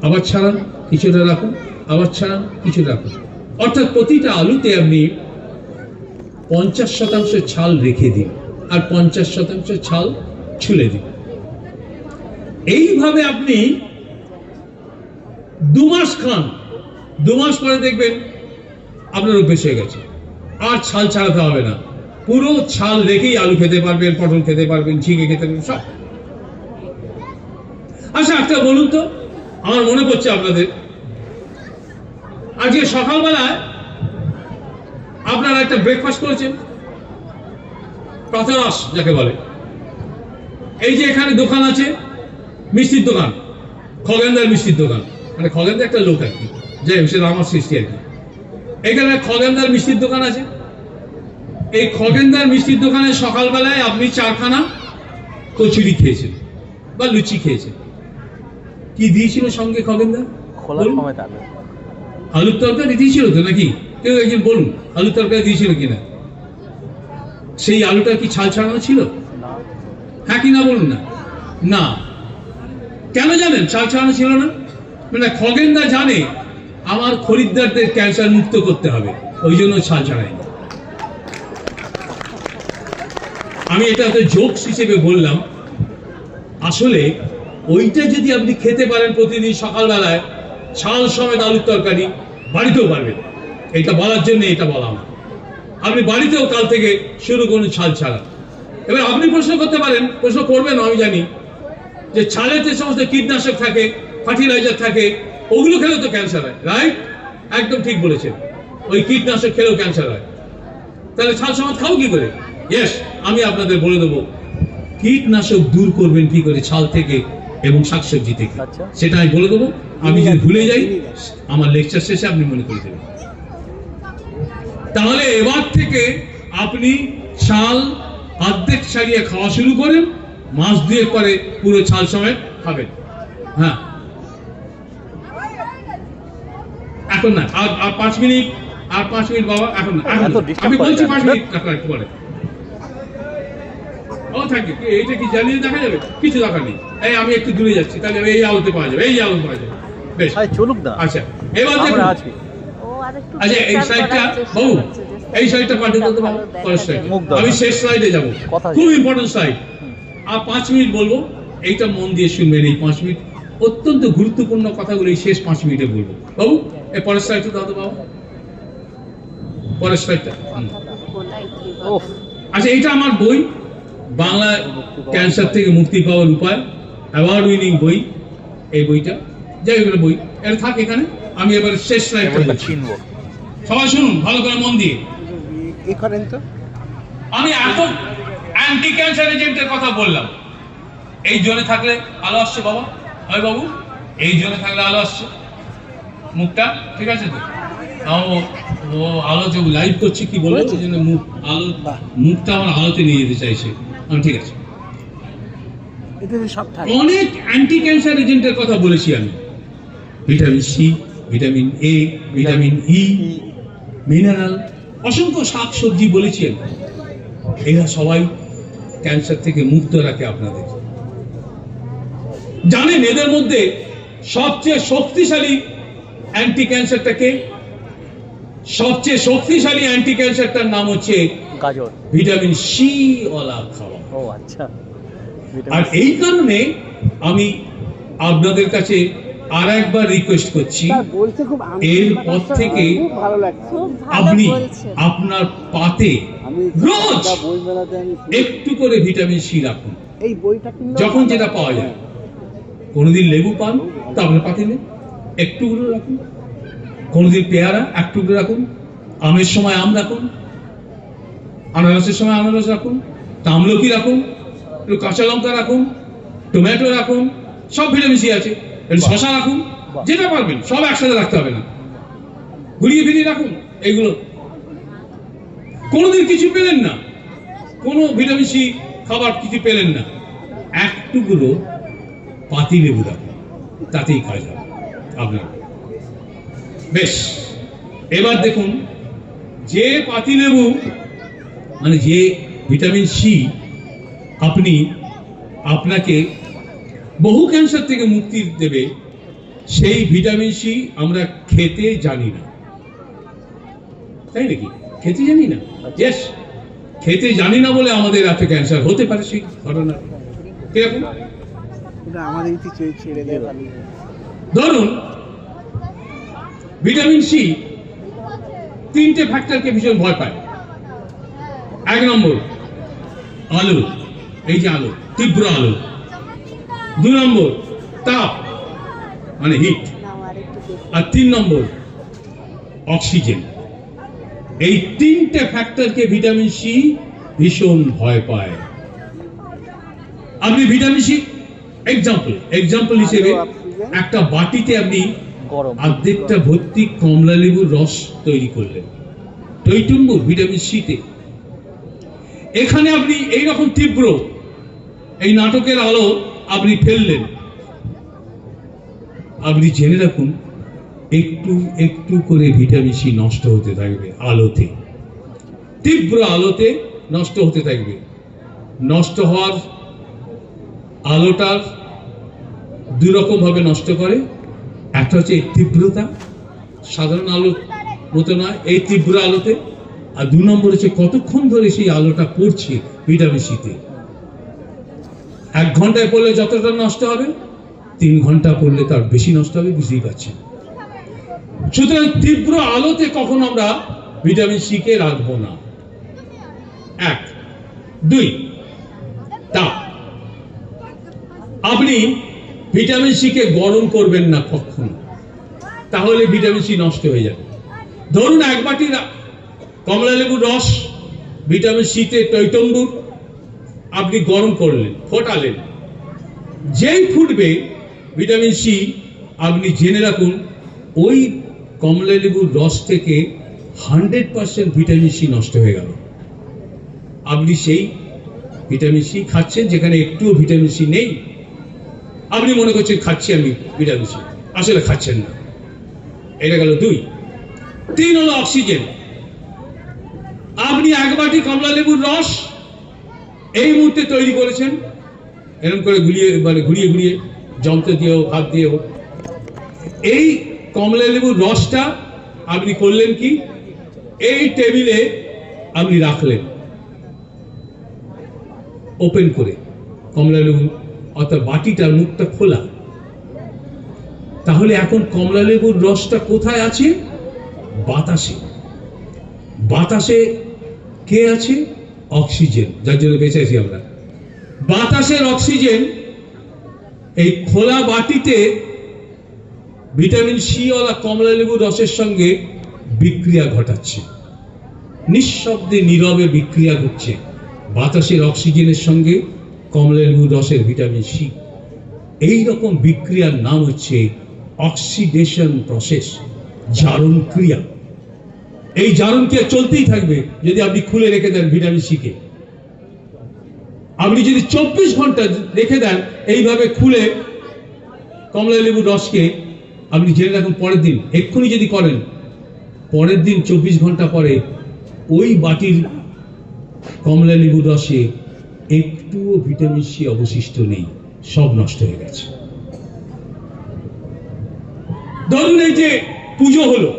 আবার ছাড়ান, কিছুটা রাখুন, আবার ছাড়ান, কিছুটা রাখুন। অর্থাৎ প্রতিটা আলুতে আপনি 50% ছাল রেখে দিন আর 50% ছাল ছুলে দিন। এইভাবে আপনি 2 মাস খান। 2 মাস পরে দেখবেন আপনার অভ্যেস হয়ে গেছে, আর ছাল ছাড়াতে হবে না। পুরো ছাল রেখেই আলু খেতে পারবেন, পটল খেতে পারবেন, ঝিঙে খেতে পারবেন, সব। আচ্ছা, একটা বলুন তো, আমার মনে পড়ছে আপনাদের, আজকে সকালবেলায় আপনারা একটা ব্রেকফাস্ট করেছেন, প্রাতরাশ যাকে বলে। এই যে এখানে দোকান আছে, মিষ্টির দোকান, খগেনদার মিষ্টির দোকান, মানে খগেনদার একটা লোক আর কি, যে সেটা আমার সৃষ্টি আর কি। এখানে খগেনদার মিষ্টির দোকান আছে। এই খগেনদার মিষ্টির দোকানে সকালবেলায় আপনি 4খানা কচুরি খেয়েছেন বা লুচি খেয়েছেন। কি দিয়েছিল সঙ্গে খগেনদার? আলুর তরকারি দিয়েছিল তো নাকি? কেউ একজন বলুন, আলুর তরকারি দিয়েছিল কিনা? সেই আলুটা কি ছাল ছাড়ানো ছিল? হ্যাঁ কি না বলুন না? না। কেন জানেন ছাল ছাড়ানো ছিল না? মানে খগেনদা জানে আমার খরিদ্দারদের ক্যান্সার মুক্ত করতে হবে, ওই জন্য ছাল ছাড়াই। আমি এটা জোকস হিসেবে বললাম, আসলে ওইটা যদি আপনি খেতে পারেন প্রতিদিন সকালবেলায় ছাল সমেত আলুর তরকারি, বাড়িতেও পারবেন। এটা বলার জন্য এটা বলা আমার। আপনি বাড়িতেও কাল থেকে শুরু করুন ছাল ছাড়া। এবার আপনি প্রশ্ন করতে পারেন, প্রশ্ন করবেন আমি জানি, যে ছালের যে সমস্ত কীটনাশক থাকে, ফার্টিলাইজার থাকে, ওগুলো খেলে তো ক্যান্সার হয়, রাইট? একদম ঠিক বলেছেন, ওই কীটনাশক খেলেও ক্যান্সার হয়। তাহলে ছাল সমেত খাও কি করে? ইয়েস, আমি আপনাদের বলে দেবো কীটনাশক দূর করবেন কি করে ছাল থেকে এবং শাকসবজি থেকে, সেটা আমি বলে দেবো। আমি যদি ভুলে যাই, আমার লেকচার শেষে আপনি মনে করে দেবেন। তাহলে এবার থেকে আপনি ছাল অর্ধেক ছাড়িয়ে খাওয়া শুরু করেন, মাস 2 পরে পুরো ছাল সমেত খাবেন। হ্যাঁ, এখন না, আর 5 মিনিট, আর 5 মিনিট বাবা, এখন না, এখন আমি বলছি 5 মিনিট পরে। ও থাকে এইটা কি জ্বালিয়ে দেখা যাবে? কিছু দরকার নেই, এই আমি একটু দূরে যাচ্ছি, তাহলে এই আলোতে পাওয়া যাবে, এই আলোতে পাওয়া যাবে। বেশ, চলুক না। আচ্ছা, এবার দেখুন। আচ্ছা, এই সাইডটা বাবু, এই সাইডটা পাঠিয়ে দিতে পারবো, পরের সাইড। আমি শেষ স্লাইডে যাব, খুব ইম্পর্টেন্ট স্লাইড। আর 5 মিনিট বলবো, এইটা মন দিয়ে শুনবেন। এই 5 মিনিট অত্যন্ত গুরুত্বপূর্ণ কথাগুলো এই শেষ 5 মিনিটে বলবো। বাবু, এই পরের স্লাইডটা দাও তো বাবু, পরের স্লাইডটা। আচ্ছা, এইটা আমার বই, বাংলা ক্যান্সার থেকে মুক্তি পাওয়ার উপায়, অ্যাওয়ার্ড উইনিং বই। এই বইটা, যাই হোক বই, এটা থাক এখানে। আমি এবার শেষ স্লাইডটা বলছি, সবাই শুনুন ভালো করে মন দিয়ে। আমি এখন অ্যান্টি ক্যান্সার এজেন্টের কথা বললাম। এই জোনে থাকলে আলো আসছে বাবা, হয় বাবু, এই জোনে থাকলে আলো আসছে, মুখটা ঠিক আছে তো? ও আলো যে লাইভ করছে কি বলবো, ওই জন্য মুখটা আমার আলোতে নিয়ে যেতে চাইছে। ঠিক আছে, অনেক অ্যান্টি ক্যান্সার এজেন্টের কথা বলেছি আমি। Vitamin C, vitamin A, vitamin E, mineral, অসংখ্য শাক সবজি বলেছি আমি। এরা সবাই ক্যান্সার থেকে মুক্ত রাখে আপনাদের। জানেন এদের মধ্যে সবচেয়ে শক্তিশালী অ্যান্টি ক্যান্সারটাকে, সবচেয়ে শক্তিশালী অ্যান্টি ক্যান্সারটার নাম হচ্ছে গাজর, ভিটামিন সি ওয়ালা খাওয়া। ও আচ্ছা। আর এই কারণে আমি আপনাদের কাছে আর একবার রিকোয়েস্ট করছি, এরপর থেকে আপনি আপনার পাতে রোজ একটু করে ভিটামিন সি রাখুন। যখন যেটা পাওয়া যায়, কোনোদিন লেবু পান তা আপনার পাতে নেই, একটু করে রাখুন। কোনোদিন পেয়ারা একটু করে রাখুন, আমের সময় আম রাখুন, আনারসের সময় আনারস রাখুন, আমলকি রাখুন, একটু কাঁচা লঙ্কা রাখুন, টমেটো রাখুন, সব ভিটামিন সি আছে। একটু শশা রাখুন, যেটা পারবেন, সব একসাথে রাখতে হবে না, ঘুরিয়ে ফিরিয়ে রাখুন। এইগুলো কোনোদিন কিছু পেলেন না, কোনো ভিটামিন সি খাবার কিছু পেলেন না, একটুগুলো পাতি লেবু রাখুন, তাতেই কাজ হবে আপনার। বেশ, এবার দেখুন, যে পাতি লেবু মানে যে ভিটামিন সি আপনাকে বহু ক্যান্সার থেকে মুক্তি দেবে, সেই ভিটামিন সি আমরা খেতে জানি না, তাই নাকি? খেতে জানি না, ইয়েস, খেতে জানি না বলে আমাদের এত ক্যান্সার হতে পারে। সেই ঘটনা কিরকম? ধরুন, ভিটামিন সি 3টে ফ্যাক্টরকে ভীষণ ভয় পায়। 1 নম্বর আলো, এই যে আলো, তীব্র আলো। 2 নম্বর তাপ মানে হিট। আর 3 নম্বর অক্সিজেন। এই 3টে ফ্যাক্টরকে ভিটামিন সি ভীষণ ভয় পায়। আপনি ভিটামিন সি এক্সাম্পল হিসেবে একটা বাটিতে আপনি অর্ধেকটা ভর্তি কমলা লেবুর রস তৈরি করলেন, টইটুম্বুর ভিটামিন সিতে। এখানে আপনি এইরকম তীব্র এই নাটকের আলো আপনি ফেললেন। আপনি জেনে রাখুন, একটু একটু করে ভিটামিন সি নষ্ট হতে থাকবে আলোতে, তীব্র আলোতে নষ্ট হতে থাকবে। নষ্ট হওয়ার আলোটার 2 রকম ভাবে নষ্ট করে। একটা হচ্ছে এই তীব্রতা, সাধারণ আলোর মতো নয়, এই তীব্র আলোতে। আর 2 নম্বর হচ্ছে কতক্ষণ ধরে সেই আলোটা পড়ছে ভিটামিন সিতে। 1 ঘন্টায় পড়লে যতটা নষ্ট হবে, 3 ঘন্টা পড়লে তার বেশি নষ্ট হবে, বুঝতেই পারছেন। সুতরাং তীব্র আলোতে কখনো আমরা ভিটামিন সি কে রাখবো না। 1, 2 তাপ। আপনি ভিটামিন সি কে গরম করবেন না কখনো, তাহলে ভিটামিন সি নষ্ট হয়ে যাবে। ধরুন 1 বাটি কমলা লেবুর রস ভিটামিন সি তে টইটম্বুর আপনি গরম করলেন, ফোটালেন, যেই ফুটবে ভিটামিন সি, আপনি জেনে রাখুন ওই কমলা লেবুর রস থেকে 100% ভিটামিন সি নষ্ট হয়ে গেল। আপনি সেই ভিটামিন সি খাচ্ছেন যেখানে একটুও ভিটামিন সি নেই। আপনি মনে করছেন খাচ্ছি আমি ভিটামিন সি, আসলে খাচ্ছেন না। এটা গেল 2। 3 হলো অক্সিজেন। আপনি 1 বাটি কমলা লেবুর রস এই মুহূর্তে তৈরি করেছেন, এরকম করে ঘুরিয়ে ঘুরিয়ে যন্ত্র দিয়ে হোক, হাত দিয়ে হোক। এই কমলা লেবুর রসটা আপনি করলেন কি, এই টেবিলে আপনি রাখলেন ওপেন করে, কমলা লেবু অর্থাৎ বাটিটার মুখটা খোলা। তাহলে এখন কমলা লেবুর রসটা কোথায় আছে? বাতাসে। বাতাসে কে আছে? অক্সিজেন, যার জন্য বেঁচে আছি আমরা। বাতাসের অক্সিজেন এই খোলা বাটিতে ভিটামিন সি ওয়ালা কমলা লেবুর রসের সঙ্গে বিক্রিয়া ঘটাচ্ছে, নিঃশব্দে নীরবে বিক্রিয়া করছে বাতাসের অক্সিজেনের সঙ্গে কমলা লেবুর রসের ভিটামিন সি। এই রকম বিক্রিয়ার নাম হচ্ছে অক্সিডেশন প্রসেস, জারণ ক্রিয়া। এই জারণ ক্রিয়া চলতেই থাকবে যদি আপনি খুলে রেখে দেন ভিটামিন সি কে। আপনি যদি 24 ঘন্টা রেখে দেন এইভাবে খুলে কমলা লেবুর রসকে, আপনি জেনে রাখুন পরের দিন, এক্ষুনি যদি করেন, পরের দিন 24 ঘন্টা পরে ওই বাটির কমলা লেবুর রসে একটুও ভিটামিন সি অবশিষ্ট নেই, সব নষ্ট হয়ে গেছে। ধরুন এই যে পুজো হলো,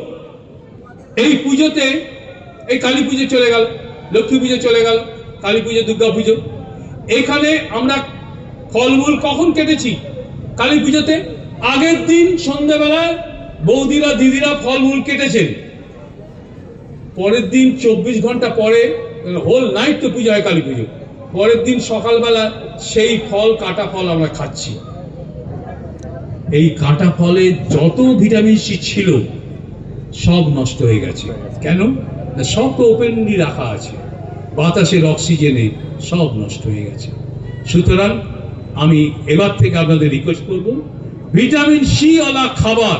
এই পুজোতে এই কালী পুজো চলে গেল, লক্ষ্মী পুজো চলে গেল, কালী পুজো, দুর্গা পুজো, এখানে আমরা ফলমূল কখন কেটেছি? কালী পুজোতে আগের দিন সন্ধ্যাবেলায় বৌদিরা দিদিরা ফলমূল কেটেছেন, পরের দিন 24 ঘন্টা পরে, হোল নাইট তো পুজো হয় কালী পুজো, পরের দিন সকালবেলা সেই ফল, কাটা ফল আমরা খাচ্ছি। এই কাটা ফলে যত ভিটামিন সি ছিল সব নষ্ট হয়ে গেছে। কেন? সব তো ওপেনলি রাখা আছে, বাতাসের অক্সিজেনে সব নষ্ট হয়ে গেছে। সুতরাং আমি এবার থেকে আপনাদের রিকোয়েস্ট করব, ভিটামিন সি ওয়ালা খাবার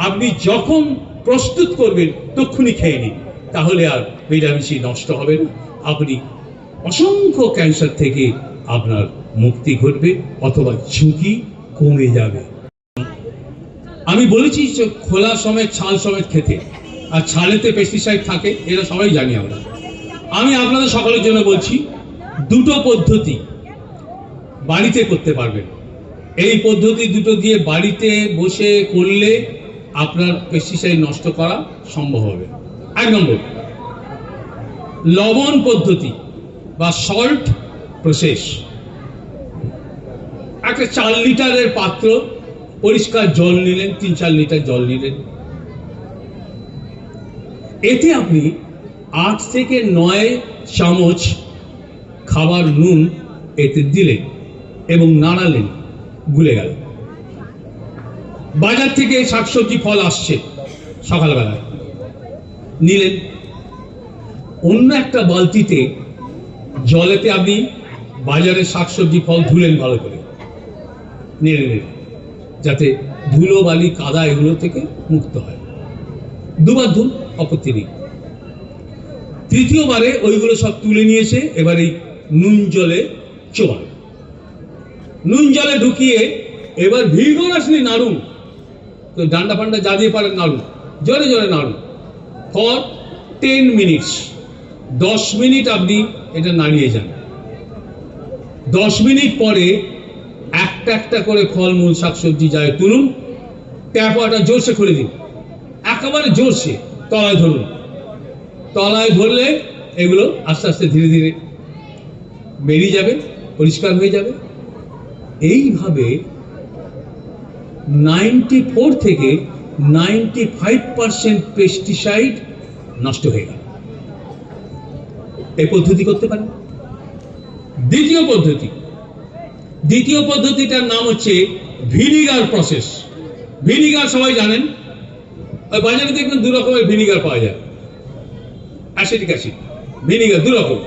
আপনি যখন প্রস্তুত করবেন তখনই খেয়ে নিন, তাহলে আর ভিটামিন সি নষ্ট হবে না। আপনি অসংখ্য ক্যান্সার থেকে আপনার মুক্তি ঘটবে অথবা ঝুঁকি কমে যাবে। আমি বলেছি যে খোলা সময় ছাল সমেত খেতে, আর ছালেতে পেস্টিসাইড থাকে, এরা সবাই জানি আমরা। আমি আপনাদের সকলের জন্য বলছি, 2টো পদ্ধতি বাড়িতে করতে পারবেন। এই পদ্ধতি 2টো দিয়ে বাড়িতে বসে করলে আপনার পেস্টিসাইড নষ্ট করা সম্ভব হবে। 1 নম্বর, লবণ পদ্ধতি বা সল্ট প্রসেস। একটা 4 লিটারের পাত্র, পরিষ্কার জল নিলেন, 3-4 লিটার জল নিলেন, এতে আপনি 8 থেকে 9 চামচ খাবার নুন এতে দিলেন এবং নাড়ালেন, গুলে গেল। বাজার থেকে শাকসবজি ফল আসছে সকালবেলায়, নিলেন, অন্য একটা বালতিতে জলেতে আপনি বাজারের শাকসবজি ফল ধুলেন ভালো করে, নেড়ে নেড়ে, যাতে ধুলো বালি কাদা এগুলো থেকে মুক্ত হয়। 2বার ধুন, আপত্তি নেই। 3য়বারে ওইগুলো সব তুলে নিয়েছে, এবার এই নুন জলে চোবান, নুন জলে ঢুকিয়ে এবার ভিগোরাসলি নাড়ুন, তো ডান্ডা ফান্ডা যা দিয়ে পারেন নাড়ুন, জোরে জোরে নাড়ুন ফর 10 মিনিটস। 10 মিনিট আপনি এটা নাড়িয়ে যান। 10 মিনিট পরে একটা একটা করে ফলমূল শাকসবজি যায় তুলুন, ট্যাপ ওয়াটার জোরসে খুলে দিন, একেবারে জোরসে তলায় ধরুন। তলায় ধরলে এগুলো আস্তে আস্তে ধীরে ধীরে বেরিয়ে যাবে, পরিষ্কার হয়ে যাবে। এইভাবে 94 থেকে 95% পেস্টিসাইড নষ্ট হয়ে গেল। এই পদ্ধতি করতে পারেন। দ্বিতীয় পদ্ধতিটার নাম হচ্ছে ভিনিগার প্রসেস। ভিনিগার সবাই জানেন, ওই বাজারে দেখবেন দু রকমের ভিনিগার পাওয়া যায়, অ্যাসিটিক অ্যাসিড ভিনিগার দু রকম।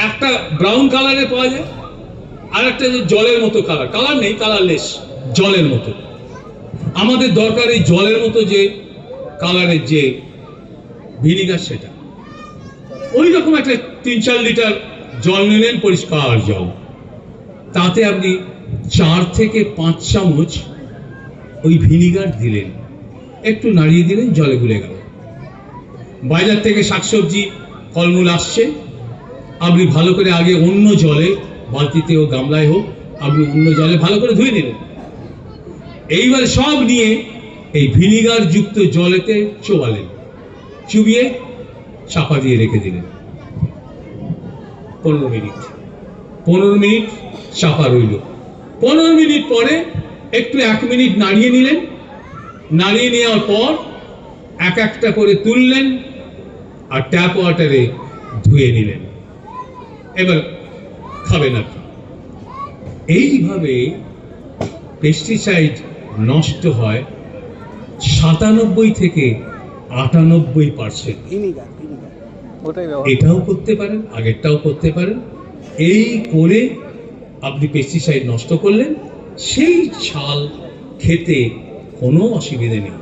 একটা ব্রাউন কালারে পাওয়া যায়, আর একটা যে জলের মতো কালার, কালার নেই, কালারলেস, জলের মতো। আমাদের দরকার এই জলের মতো যে কালারের যে ভিনিগার, সেটা। ওই রকম একটা 3-4 লিটার জল নিলেন, পরিষ্কার জল, তাতে আপনি 4 থেকে 5 চামচ ওই ভিনিগার দিলেন, একটু নাড়িয়ে দিলেন, জলে গুলে গেল। বাজার থেকে শাকসবজি ফলমূল আসছে, আপনি ভালো করে আগে অন্য জলে, বালতিতে হোক গামলায় হোক, আপনি অন্য জলে ভালো করে ধুয়ে নিলেন। এইবার সব নিয়ে এই ভিনিগার যুক্ত জলেতে চোবালেন, চুবিয়ে চাপা দিয়ে রেখে দিলেন 15 মিনিট চাপা রইল। 15 মিনিট পরে একটু 1 মিনিট নাড়িয়ে নিলেন। নাড়িয়ে নেওয়ার পর এক একটা করে তুললেন আর ট্যাপ ওয়াটারে ধুয়ে নিলেন। এবার খাবেন আপনি। এইভাবে পেস্টিসাইড নষ্ট হয় 97 থেকে 98%। ভিনিগার ওটাই ব্যবহার। এটাও করতে পারেন, আগেরটাও করতে পারেন। এই করে আপনি পেস্টিসাইড নষ্ট করলেন, সেই ছাল খেতে কোনো অসুবিধে নেই।